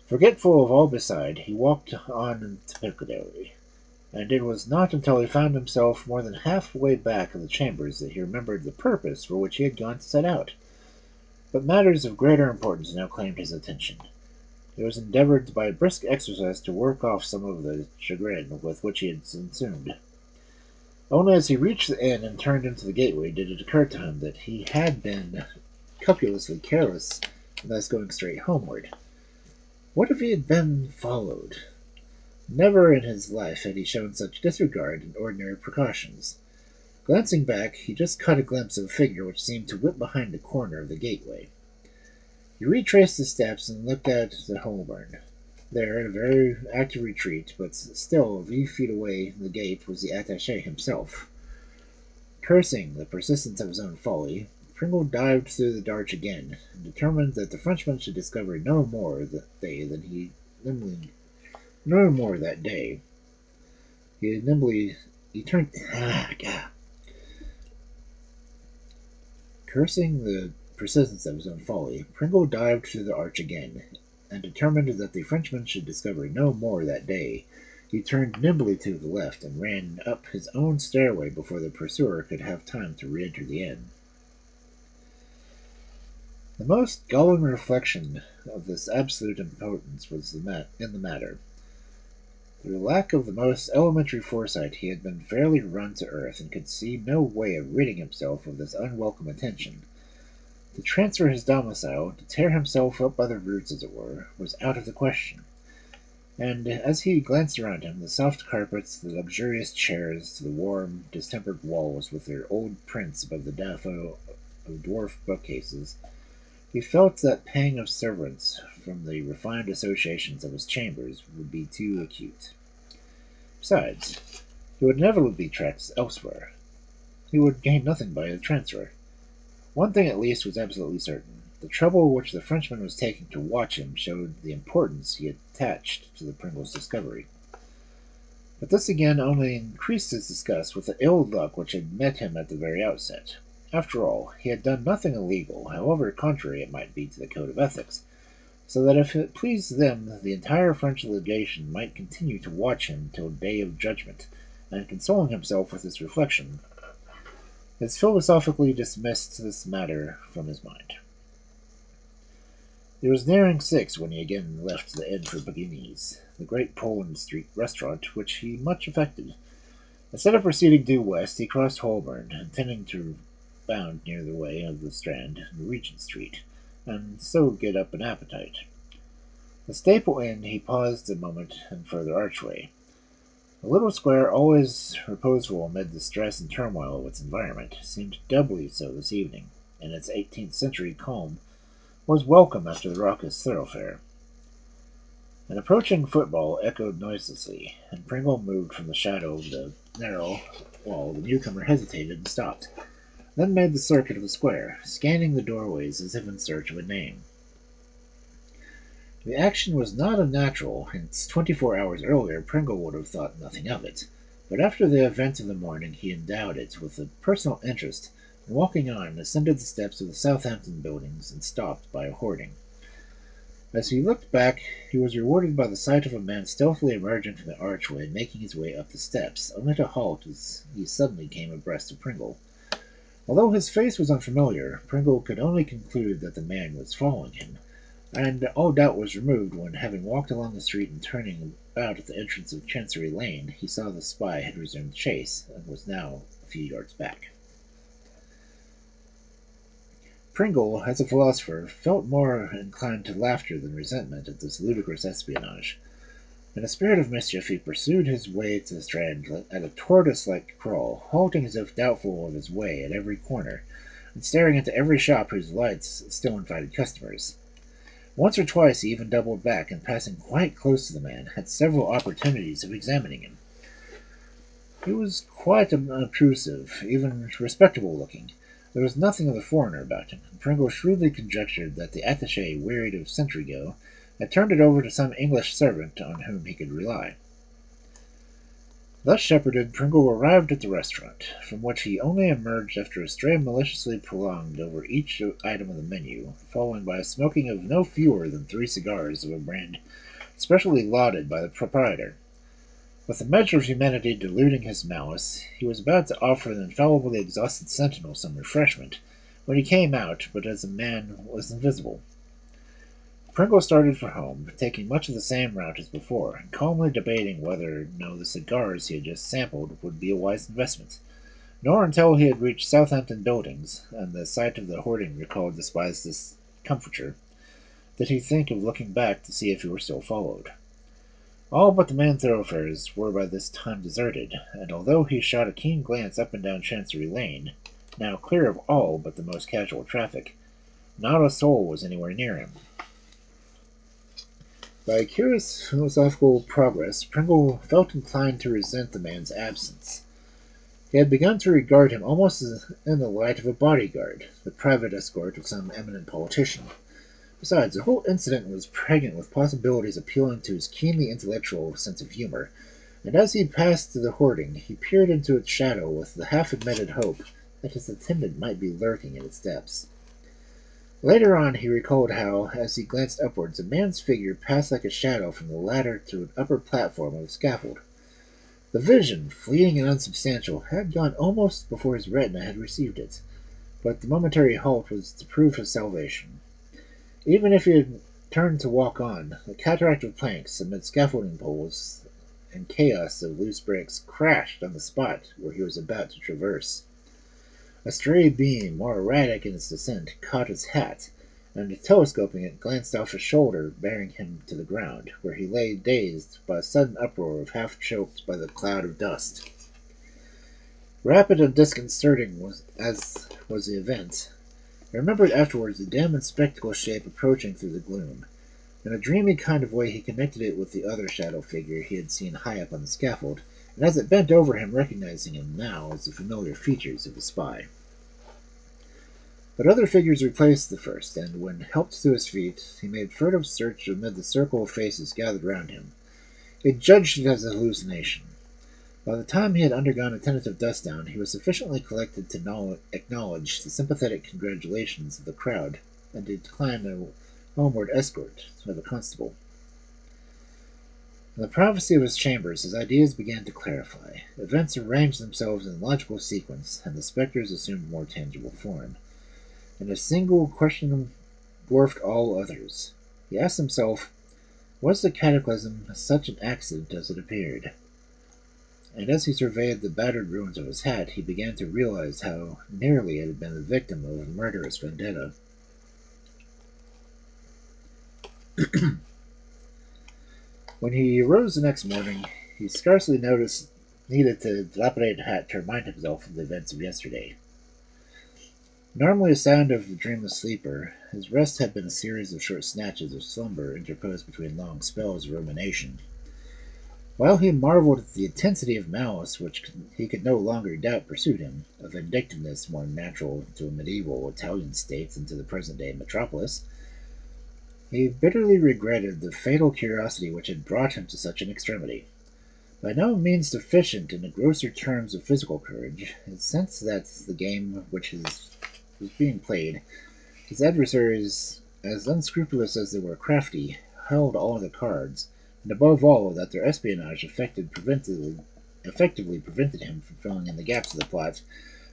Forgetful of all beside, he walked on to Piccadilly, and it was not until he found himself more than half-way back in the chambers that he remembered the purpose for which he had gone to set out. But matters of greater importance now claimed his attention. It was endeavored by brisk exercise to work off some of the chagrin with which he had consumed. Only as he reached the inn and turned into the gateway did it occur to him that he had been cupulously careless in thus going straight homeward. What if he had been followed? Never in his life had he shown such disregard in ordinary precautions. Glancing back, he just caught a glimpse of a figure which seemed to whip behind the corner of the gateway. He retraced the steps and looked at the Holborn. There, in a very active retreat, but still a few feet away from the gate, was the attaché himself. Cursing the persistence of his own folly, Pringle dived through the arch again, and determined that the Frenchman should discover no more that day. Cursing the persistence of his own folly, Pringle dived through the arch again, and determined that the Frenchman should discover no more that day. He turned nimbly to the left and ran up his own stairway before the pursuer could have time to re-enter the inn. The most galling reflection of this absolute importance was in the matter. Through lack of the most elementary foresight, he had been fairly run to earth, and could see no way of ridding himself of this unwelcome attention. To transfer his domicile, to tear himself up by the roots, as it were, was out of the question. And as he glanced around him, the soft carpets, the luxurious chairs, the warm, distempered walls with their old prints above the daffodil of dwarf bookcases, he felt that pang of severance from the refined associations of his chambers would be too acute. Besides, he would inevitably be tracked elsewhere. He would gain nothing by the transfer. One thing at least was absolutely certain. The trouble which the Frenchman was taking to watch him showed the importance he attached to the Pringle's discovery. But this again only increased his disgust with the ill luck which had met him at the very outset. After all, he had done nothing illegal, however contrary it might be to the code of ethics, so that if it pleased them, the entire French legation might continue to watch him till day of judgment, and consoling himself with this reflection, has philosophically dismissed this matter from his mind. It was nearing 6 when he again left the inn for Beguine's, the great Poland Street restaurant which he much affected. Instead of proceeding due west, he crossed Holborn, intending to bound near the way of the Strand and Regent Street, and so get up an appetite. The Staple Inn he paused a moment in further archway. The little square, always reposeful amid the stress and turmoil of its environment, seemed doubly so this evening, and its 18th-century calm was welcome after the raucous thoroughfare. An approaching football echoed noiselessly, and Pringle moved from the shadow of the narrow wall. The newcomer hesitated and stopped, then made the circuit of the square, scanning the doorways as if in search of a name. The action was not unnatural, hence 24 hours earlier Pringle would have thought nothing of it, but after the event of the morning he endowed it with a personal interest, and walking on, ascended the steps of the Southampton buildings and stopped by a hoarding. As he looked back, he was rewarded by the sight of a man stealthily emerging from the archway and making his way up the steps, only to halt as he suddenly came abreast of Pringle. Although his face was unfamiliar, Pringle could only conclude that the man was following him, and all doubt was removed when, having walked along the street and turning about at the entrance of Chancery Lane, he saw the spy had resumed the chase, and was now a few yards back. Pringle, as a philosopher, felt more inclined to laughter than resentment at this ludicrous espionage. In a spirit of mischief, he pursued his way to the Strand at a tortoise-like crawl, halting as if doubtful of his way at every corner, and staring into every shop whose lights still invited customers. Once or twice he even doubled back, and passing quite close to the man, had several opportunities of examining him. He was quite unobtrusive, even respectable-looking. There was nothing of the foreigner about him, and Pringle shrewdly conjectured that the attaché, wearied of sentry-go, had turned it over to some English servant on whom he could rely. Thus shepherded, Pringle arrived at the restaurant, from which he only emerged after a stray maliciously prolonged over each item of the menu, followed by a smoking of no fewer than 3 cigars of a brand specially lauded by the proprietor. With a measure of humanity deluding his malice, he was about to offer the infallibly exhausted sentinel some refreshment, when he came out, but as a man was invisible. Pringle started for home, taking much of the same route as before, and calmly debating whether or no the cigars he had just sampled would be a wise investment. Nor until he had reached Southampton Buildings, and the sight of the hoarding recalled the spy's discomfiture, did he think of looking back to see if he were still followed. All but the main thoroughfares were by this time deserted, and although he shot a keen glance up and down Chancery Lane, now clear of all but the most casual traffic, not a soul was anywhere near him. By a curious philosophical progress, Pringle felt inclined to resent the man's absence. He had begun to regard him almost in the light of a bodyguard, the private escort of some eminent politician. Besides, the whole incident was pregnant with possibilities appealing to his keenly intellectual sense of humor, and as he passed to the hoarding, he peered into its shadow with the half-admitted hope that his attendant might be lurking in its depths. Later on, he recalled how, as he glanced upwards, a man's figure passed like a shadow from the ladder to an upper platform of the scaffold. The vision, fleeting and unsubstantial, had gone almost before his retina had received it, but the momentary halt was to prove his salvation. Even if he had turned to walk on, the cataract of planks amid scaffolding poles and chaos of loose bricks crashed on the spot where he was about to traverse. A stray beam, more erratic in its descent, caught his hat, and telescoping it glanced off his shoulder, bearing him to the ground, where he lay dazed by a sudden uproar of half-choked by the cloud of dust. Rapid and disconcerting as was the event, I remembered afterwards the dim and spectacle shape approaching through the gloom. In a dreamy kind of way he connected it with the other shadow figure he had seen high up on the scaffold, and as it bent over him, recognizing him now as the familiar features of the spy. But other figures replaced the first, and when helped to his feet, he made furtive search amid the circle of faces gathered round him. He judged it as a hallucination. By the time he had undergone a tentative dust-down, he was sufficiently collected to acknowledge the sympathetic congratulations of the crowd, and to decline a homeward escort of a constable. In the privacy of his chambers, his ideas began to clarify. Events arranged themselves in logical sequence, and the spectres assumed more tangible form. And a single question dwarfed all others. He asked himself, was the cataclysm such an accident as it appeared? And as he surveyed the battered ruins of his hat, he began to realize how nearly it had been the victim of a murderous vendetta. When he arose the next morning, he scarcely needed the dilapidated hat to remind himself of the events of yesterday. Normally a sound of a dreamless sleeper, his rest had been a series of short snatches of slumber interposed between long spells of rumination. While he marveled at the intensity of malice which he could no longer doubt pursued him, a vindictiveness more natural to a medieval Italian state than to the present-day metropolis, he bitterly regretted the fatal curiosity which had brought him to such an extremity. By no means deficient in the grosser terms of physical courage, his sense that the game which was being played, his adversaries, as unscrupulous as they were crafty, held all the cards, and above all that their espionage effectively prevented him from filling in the gaps of the plot,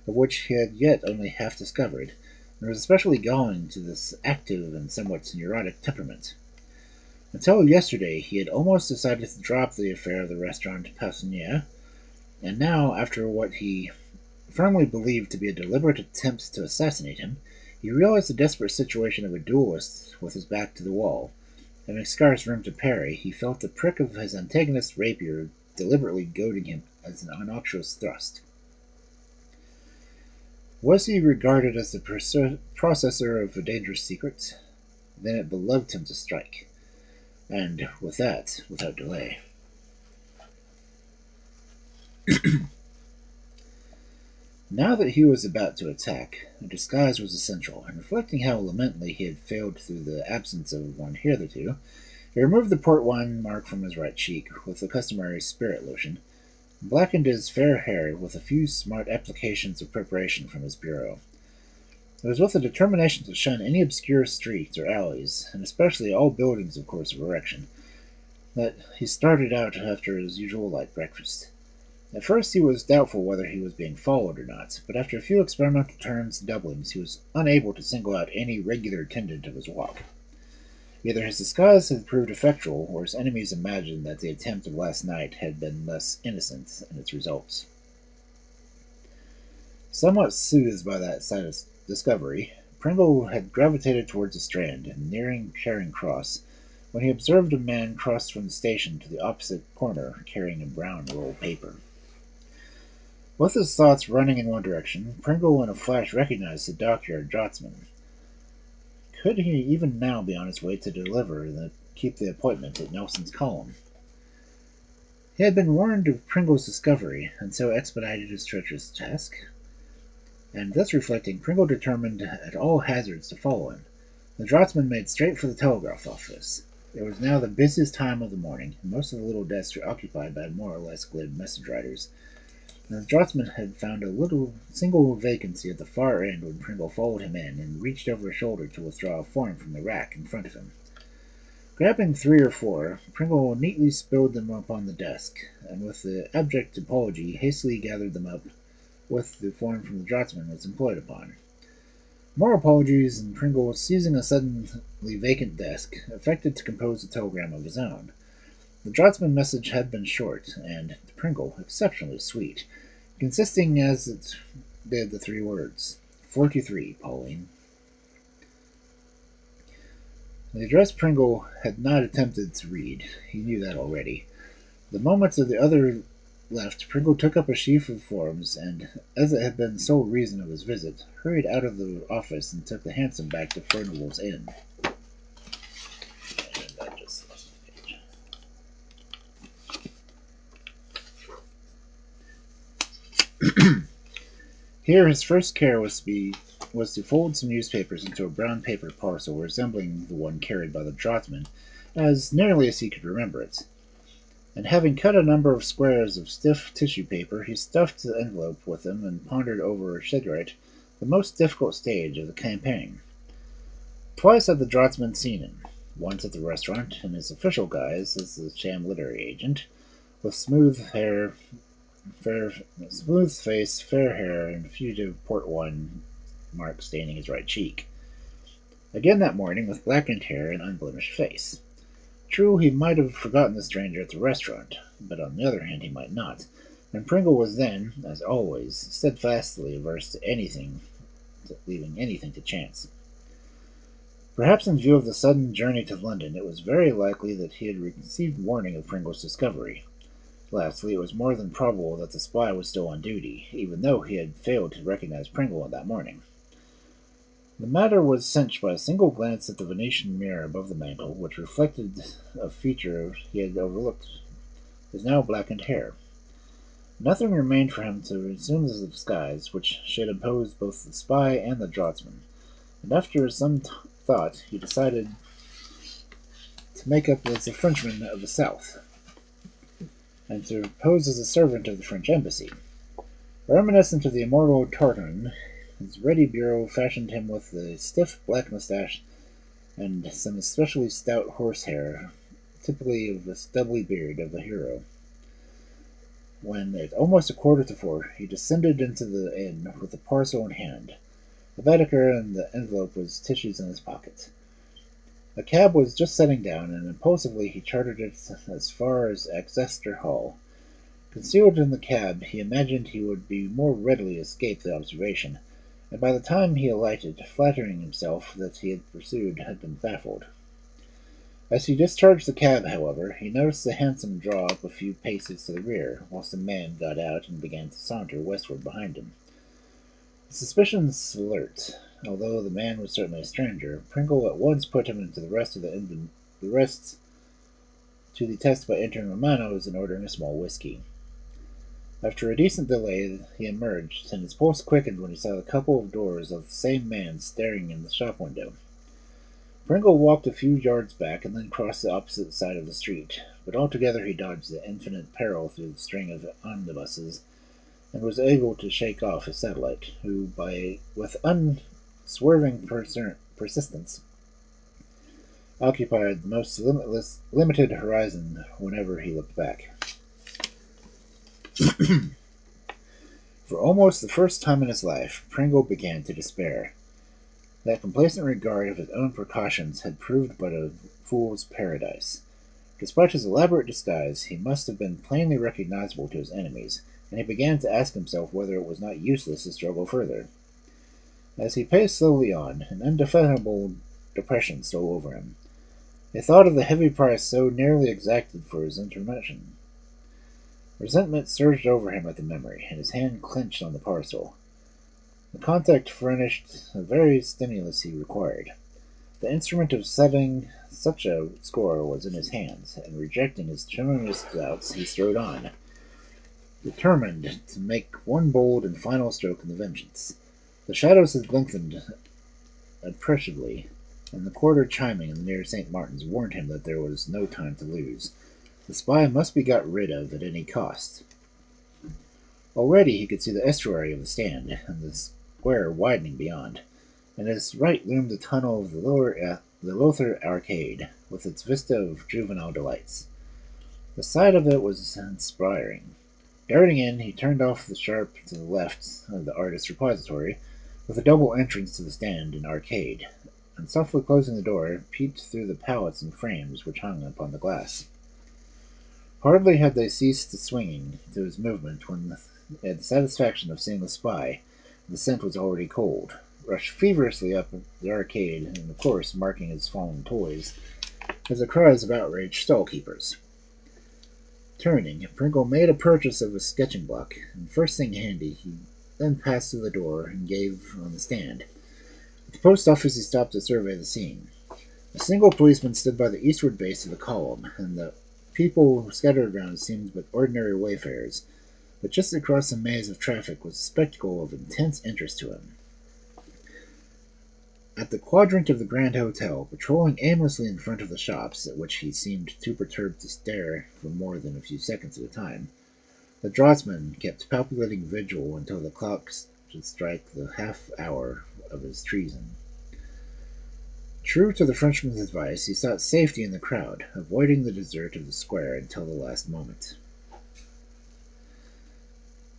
of which he had yet only half discovered, and was especially galling to this active and somewhat neurotic temperament. Until yesterday, he had almost decided to drop the affair of the restaurant Passionnière, and now, after what he firmly believed to be a deliberate attempt to assassinate him, he realized the desperate situation of a duelist with his back to the wall. Having scarce room to parry, he felt the prick of his antagonist's rapier deliberately goading him as an innocuous thrust. Was he regarded as the processor of a dangerous secret? Then it behoved him to strike, and with that, without delay. Now that he was about to attack, a disguise was essential, and reflecting how lamentably he had failed through the absence of one hitherto, he removed the port wine mark from his right cheek with the customary spirit lotion, and blackened his fair hair with a few smart applications of preparation from his bureau. It was with a determination to shun any obscure streets or alleys, and especially all buildings of course of erection, that he started out after his usual light breakfast. At first he was doubtful whether he was being followed or not, but after a few experimental turns and doublings he was unable to single out any regular attendant of his walk. Either his disguise had proved effectual, or his enemies imagined that the attempt of last night had been less innocent in its results. Somewhat soothed by that discovery, Pringle had gravitated towards the Strand, and nearing Charing Cross, when he observed a man cross from the station to the opposite corner, carrying a brown roll of paper. With his thoughts running in one direction, Pringle in a flash recognized the dockyard draughtsman. Could he even now be on his way to deliver and keep the appointment at Nelson's column? He had been warned of Pringle's discovery, and so expedited his treacherous task. And thus reflecting, Pringle determined at all hazards to follow him. The draughtsman made straight for the telegraph office. It was now the busiest time of the morning, and most of the little desks were occupied by more or less glib message riders. The draughtsman had found a single vacancy at the far end when Pringle followed him in and reached over his shoulder to withdraw a form from the rack in front of him. Grabbing 3 or 4, Pringle neatly spilled them upon the desk, and with the abject apology hastily gathered them up with the form from the draughtsman was employed upon. More apologies, and Pringle, seizing a suddenly vacant desk, affected to compose a telegram of his own. The draughtsman message had been short, and, to Pringle, exceptionally sweet, consisting as it did the 3 words, 43, Pauline. The address Pringle had not attempted to read. He knew that already. The moment the other left, Pringle took up a sheaf of forms, and, as it had been the sole reason of his visit, hurried out of the office and took the hansom back to Furnival's Inn. Here his first care was to fold some newspapers into a brown paper parcel resembling the one carried by the draughtsman, as nearly as he could remember it. And having cut a number of squares of stiff tissue paper, he stuffed the envelope with them and pondered over a cigarette, the most difficult stage of the campaign. Twice had the draughtsman seen him, once at the restaurant in his official guise as the sham literary agent, with smooth face, fair hair, and a fugitive port wine mark staining his right cheek. Again that morning with blackened hair and unblemished face. True, he might have forgotten the stranger at the restaurant, but on the other hand he might not, and Pringle was then, as always, steadfastly averse to leaving anything to chance. Perhaps in view of the sudden journey to London, it was very likely that he had received warning of Pringle's discovery. Lastly, it was more than probable that the spy was still on duty, even though he had failed to recognize Pringle that morning. The matter was cinched by a single glance at the Venetian mirror above the mantel, which reflected a feature he had overlooked, his now blackened hair. Nothing remained for him to assume as a disguise which should impose both the spy and the draughtsman, and after some thought he decided to make up as a Frenchman of the South, and to pose as a servant of the French embassy. Reminiscent of the immortal Tartan, his ready bureau fashioned him with a stiff black mustache and some especially stout horsehair, typically of the stubbly beard of the hero. When, at almost 4:15, he descended into the inn with the parcel in hand. The Baedeker and the envelope was tissues in his pocket. A cab was just setting down, and impulsively he chartered it as far as Exeter Hall. Concealed in the cab, he imagined he would be more readily escape the observation, and by the time he alighted, flattering himself that he had pursued had been baffled. As he discharged the cab, however, he noticed the hansom draw up a few paces to the rear, whilst a man got out and began to saunter westward behind him. Suspicions alert, although the man was certainly a stranger, Pringle at once put him into the rest to the test by entering Romano's and ordering a small whiskey. After a decent delay, he emerged, and his pulse quickened when he saw the couple of doors of the same man staring in the shop window. Pringle walked a few yards back and then crossed the opposite side of the street, but altogether he dodged the infinite peril through the string of omnibuses, and was able to shake off his satellite, who, with unswerving persistence, occupied the most limited horizon whenever he looked back. For almost the first time in his life, Pringle began to despair. That complacent regard of his own precautions had proved but a fool's paradise. Despite his elaborate disguise, he must have been plainly recognizable to his enemies, and he began to ask himself whether it was not useless to struggle further. As he paced slowly on, an indefinable depression stole over him. He thought of the heavy price so nearly exacted for his intermission. Resentment surged over him at the memory, and his hand clenched on the parcel. The contact furnished the very stimulus he required. The instrument of setting such a score was in his hands, and rejecting his tremendous doubts, he strode on, determined to make one bold and final stroke in the vengeance. The shadows had lengthened appreciably, and the quarter chiming in the near St. Martin's warned him that there was no time to lose. The spy must be got rid of at any cost. Already he could see the estuary of the stand, and the square widening beyond, and at his right loomed the tunnel of the Lother Arcade, with its vista of juvenile delights. The sight of it was inspiring. Darting in, he turned off the sharp to the left of the artist's repository, with a double entrance to the stand and arcade, and softly closing the door, peeped through the pallets and frames which hung upon the glass. Hardly had they ceased swinging to his movement when he had the satisfaction of seeing the spy. The scent was already cold, rushed feverishly up the arcade, and of course marking his fallen toys, as the cries of outraged stall-keepers. Turning, Pringle made a purchase of a sketching block, and first thing handy, he then passed through the door and gave on the stand. At the post office he stopped to survey the scene. A single policeman stood by the eastward base of the column, and the people scattered around seemed but ordinary wayfarers, but just across the maze of traffic was a spectacle of intense interest to him. At the quadrant of the Grand Hotel, patrolling aimlessly in front of the shops, at which he seemed too perturbed to stare for more than a few seconds at a time, the draughtsman kept palpitating vigil until the clock should strike the half-hour of his treason. True to the Frenchman's advice, he sought safety in the crowd, avoiding the desert of the square until the last moment.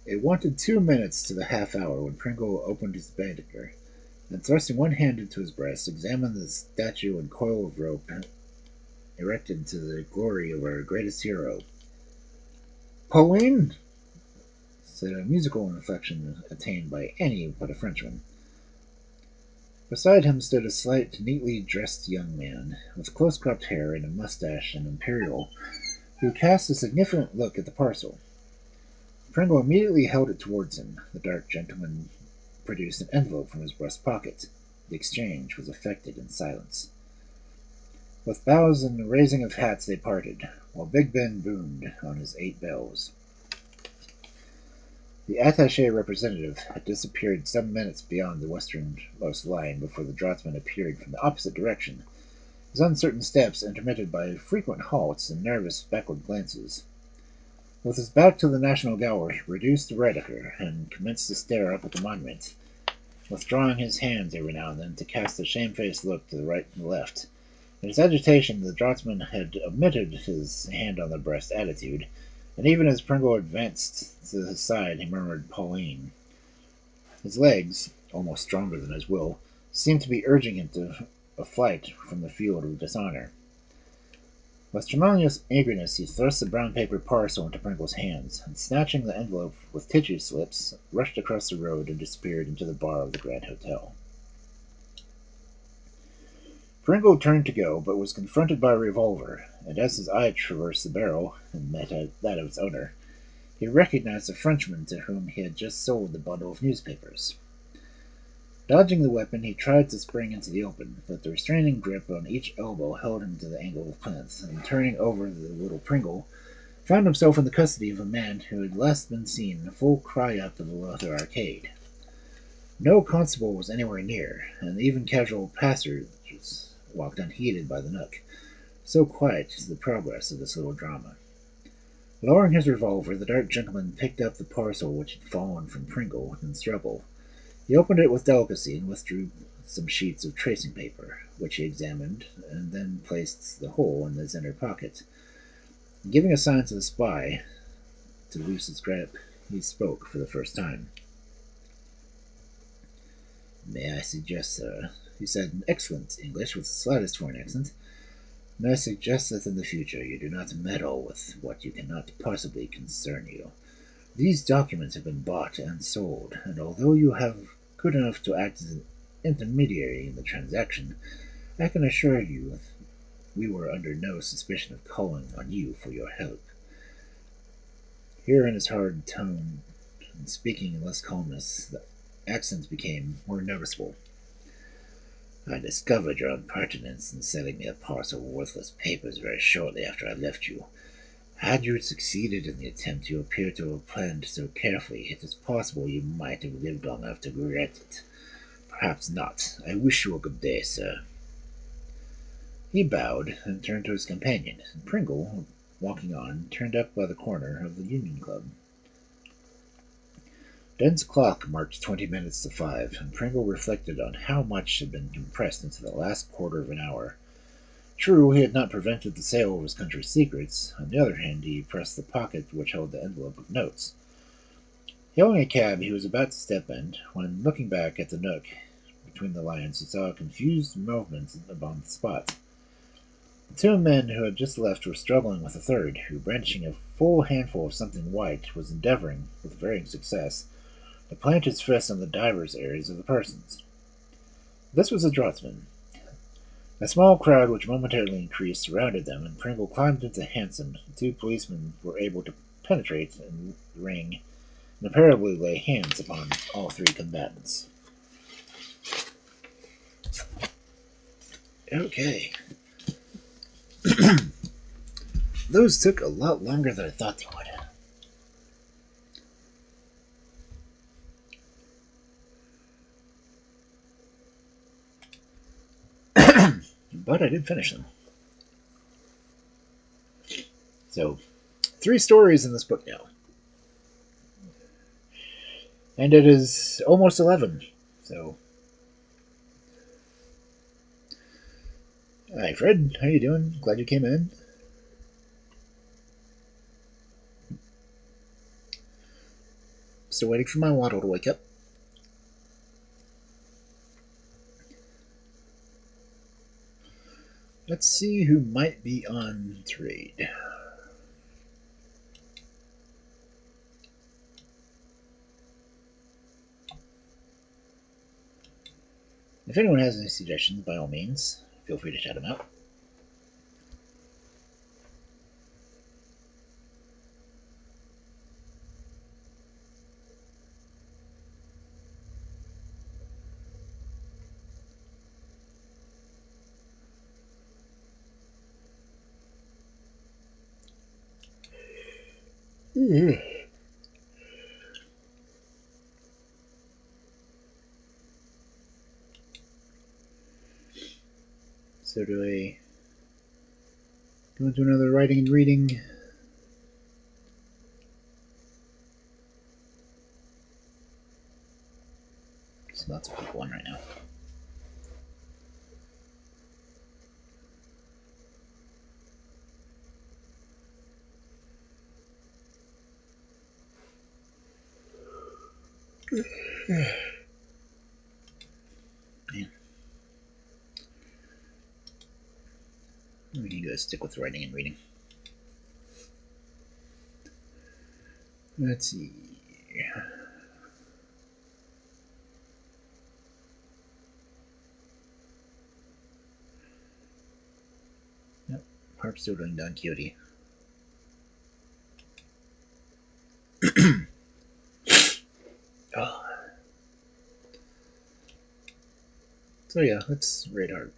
It wanted 2 minutes to the half-hour when Pringle opened his Baedeker, and thrusting one hand into his breast, examined the statue and coil of rope erected to the glory of our greatest hero. "Pauline!" said a musical inflection attained by any but a Frenchman. Beside him stood a slight, neatly dressed young man, with close-cropped hair and a mustache and imperial, who cast a significant look at the parcel. Pringle immediately held it towards him. The dark gentleman produced an envelope from his breast pocket. The exchange was effected in silence. With bows and raising of hats they parted, while Big Ben boomed on his 8 bells. The attaché representative had disappeared some minutes beyond the westernmost line before the draughtsman appeared from the opposite direction, his uncertain steps intermitted by frequent halts and nervous backward glances. With his back to the National Gallery, he reduced the Baedeker and commenced to stare up at the monument, withdrawing his hands every now and then to cast a shamefaced look to the right and left. In his agitation, the draughtsman had omitted his hand on the breast attitude, and even as Pringle advanced to his side, he murmured Pauline. His legs, almost stronger than his will, seemed to be urging him to a flight from the field of dishonor. With tremendous eagerness, he thrust the brown paper parcel into Pringle's hands, and snatching the envelope with tissue slips, rushed across the road and disappeared into the bar of the Grand Hotel. Pringle turned to go, but was confronted by a revolver, and as his eye traversed the barrel and met that of its owner, he recognized the Frenchman to whom he had just sold the bundle of newspapers. Dodging the weapon, he tried to spring into the open, but the restraining grip on each elbow held him to the angle of plinth, and turning over the little Pringle, found himself in the custody of a man who had last been seen in full cry-up of the Lother Arcade. No constable was anywhere near, and even casual passengers walked unheeded by the nook. So quiet is the progress of this little drama. Lowering his revolver, the dark gentleman picked up the parcel which had fallen from Pringle in struggle. He opened it with delicacy and withdrew some sheets of tracing paper, which he examined, and then placed the whole in his inner pocket. Giving a sign to the spy to loose his grip, he spoke for the first time. "May I suggest, sir," he said in excellent English with the slightest foreign accent, "may I suggest that in the future you do not meddle with what you cannot possibly concern you. These documents have been bought and sold, and although you have good enough to act as an intermediary in the transaction, I can assure you we were under no suspicion of calling on you for your help." Here in his hard tone, and speaking in less calmness, the accents became more noticeable. "I discovered your impertinence in selling me a parcel of worthless papers very shortly after I left you. Had you succeeded in the attempt you appear to have planned so carefully, it is possible you might have lived long enough to regret it. Perhaps not. I wish you a good day, sir." He bowed and turned to his companion, and Pringle, walking on, turned up by the corner of the Union Club. Den's clock marked 20 minutes to 5, and Pringle reflected on how much had been compressed into the last quarter of an hour. True, he had not prevented the sale of his country's secrets. On the other hand, he pressed the pocket which held the envelope of notes. Hailing a cab, he was about to step in, when, looking back at the nook between the lions, he saw a confused movement upon the spot. The two men who had just left were struggling with a third, who, brandishing a full handful of something white, was endeavoring, with varying success, to plant his fist on the divers' areas of the persons. This was a draughtsman. A small crowd which momentarily increased surrounded them, and Pringle climbed into the hansom. The two policemen were able to penetrate and ring, and apparently lay hands upon all three combatants. Okay. Those took a lot longer than I thought they would. But I did finish them. So, 3 stories in this book now. And it is almost 11. So, hi Fred, how you doing? Glad you came in. Still waiting for my waddle to wake up. Let's see who might be on trade. If anyone has any suggestions, by all means, feel free to shout them out. So do I go into another writing and reading? There's lots of people on right now. Man. We can go stick with writing and reading. Let's see. Yep, Harp's still doing Don Quixote. Oh. So yeah, let's rate Harp.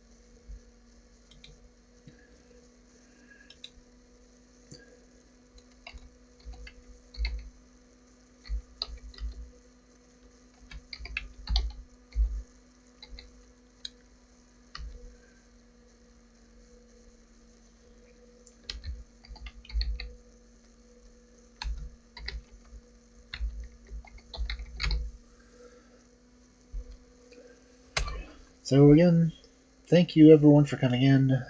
So again, thank you everyone for coming in.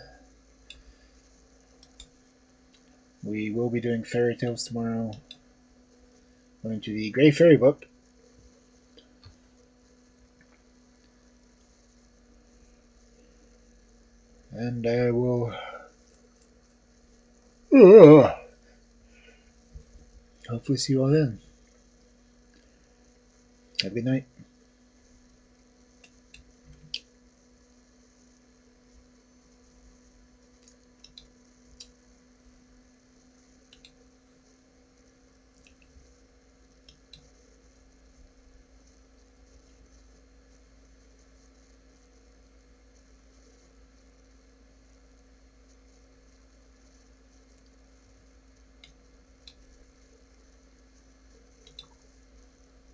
We will be doing fairy tales tomorrow. Going to the Grey Fairy book. And I will hopefully see you all then. Have a good night.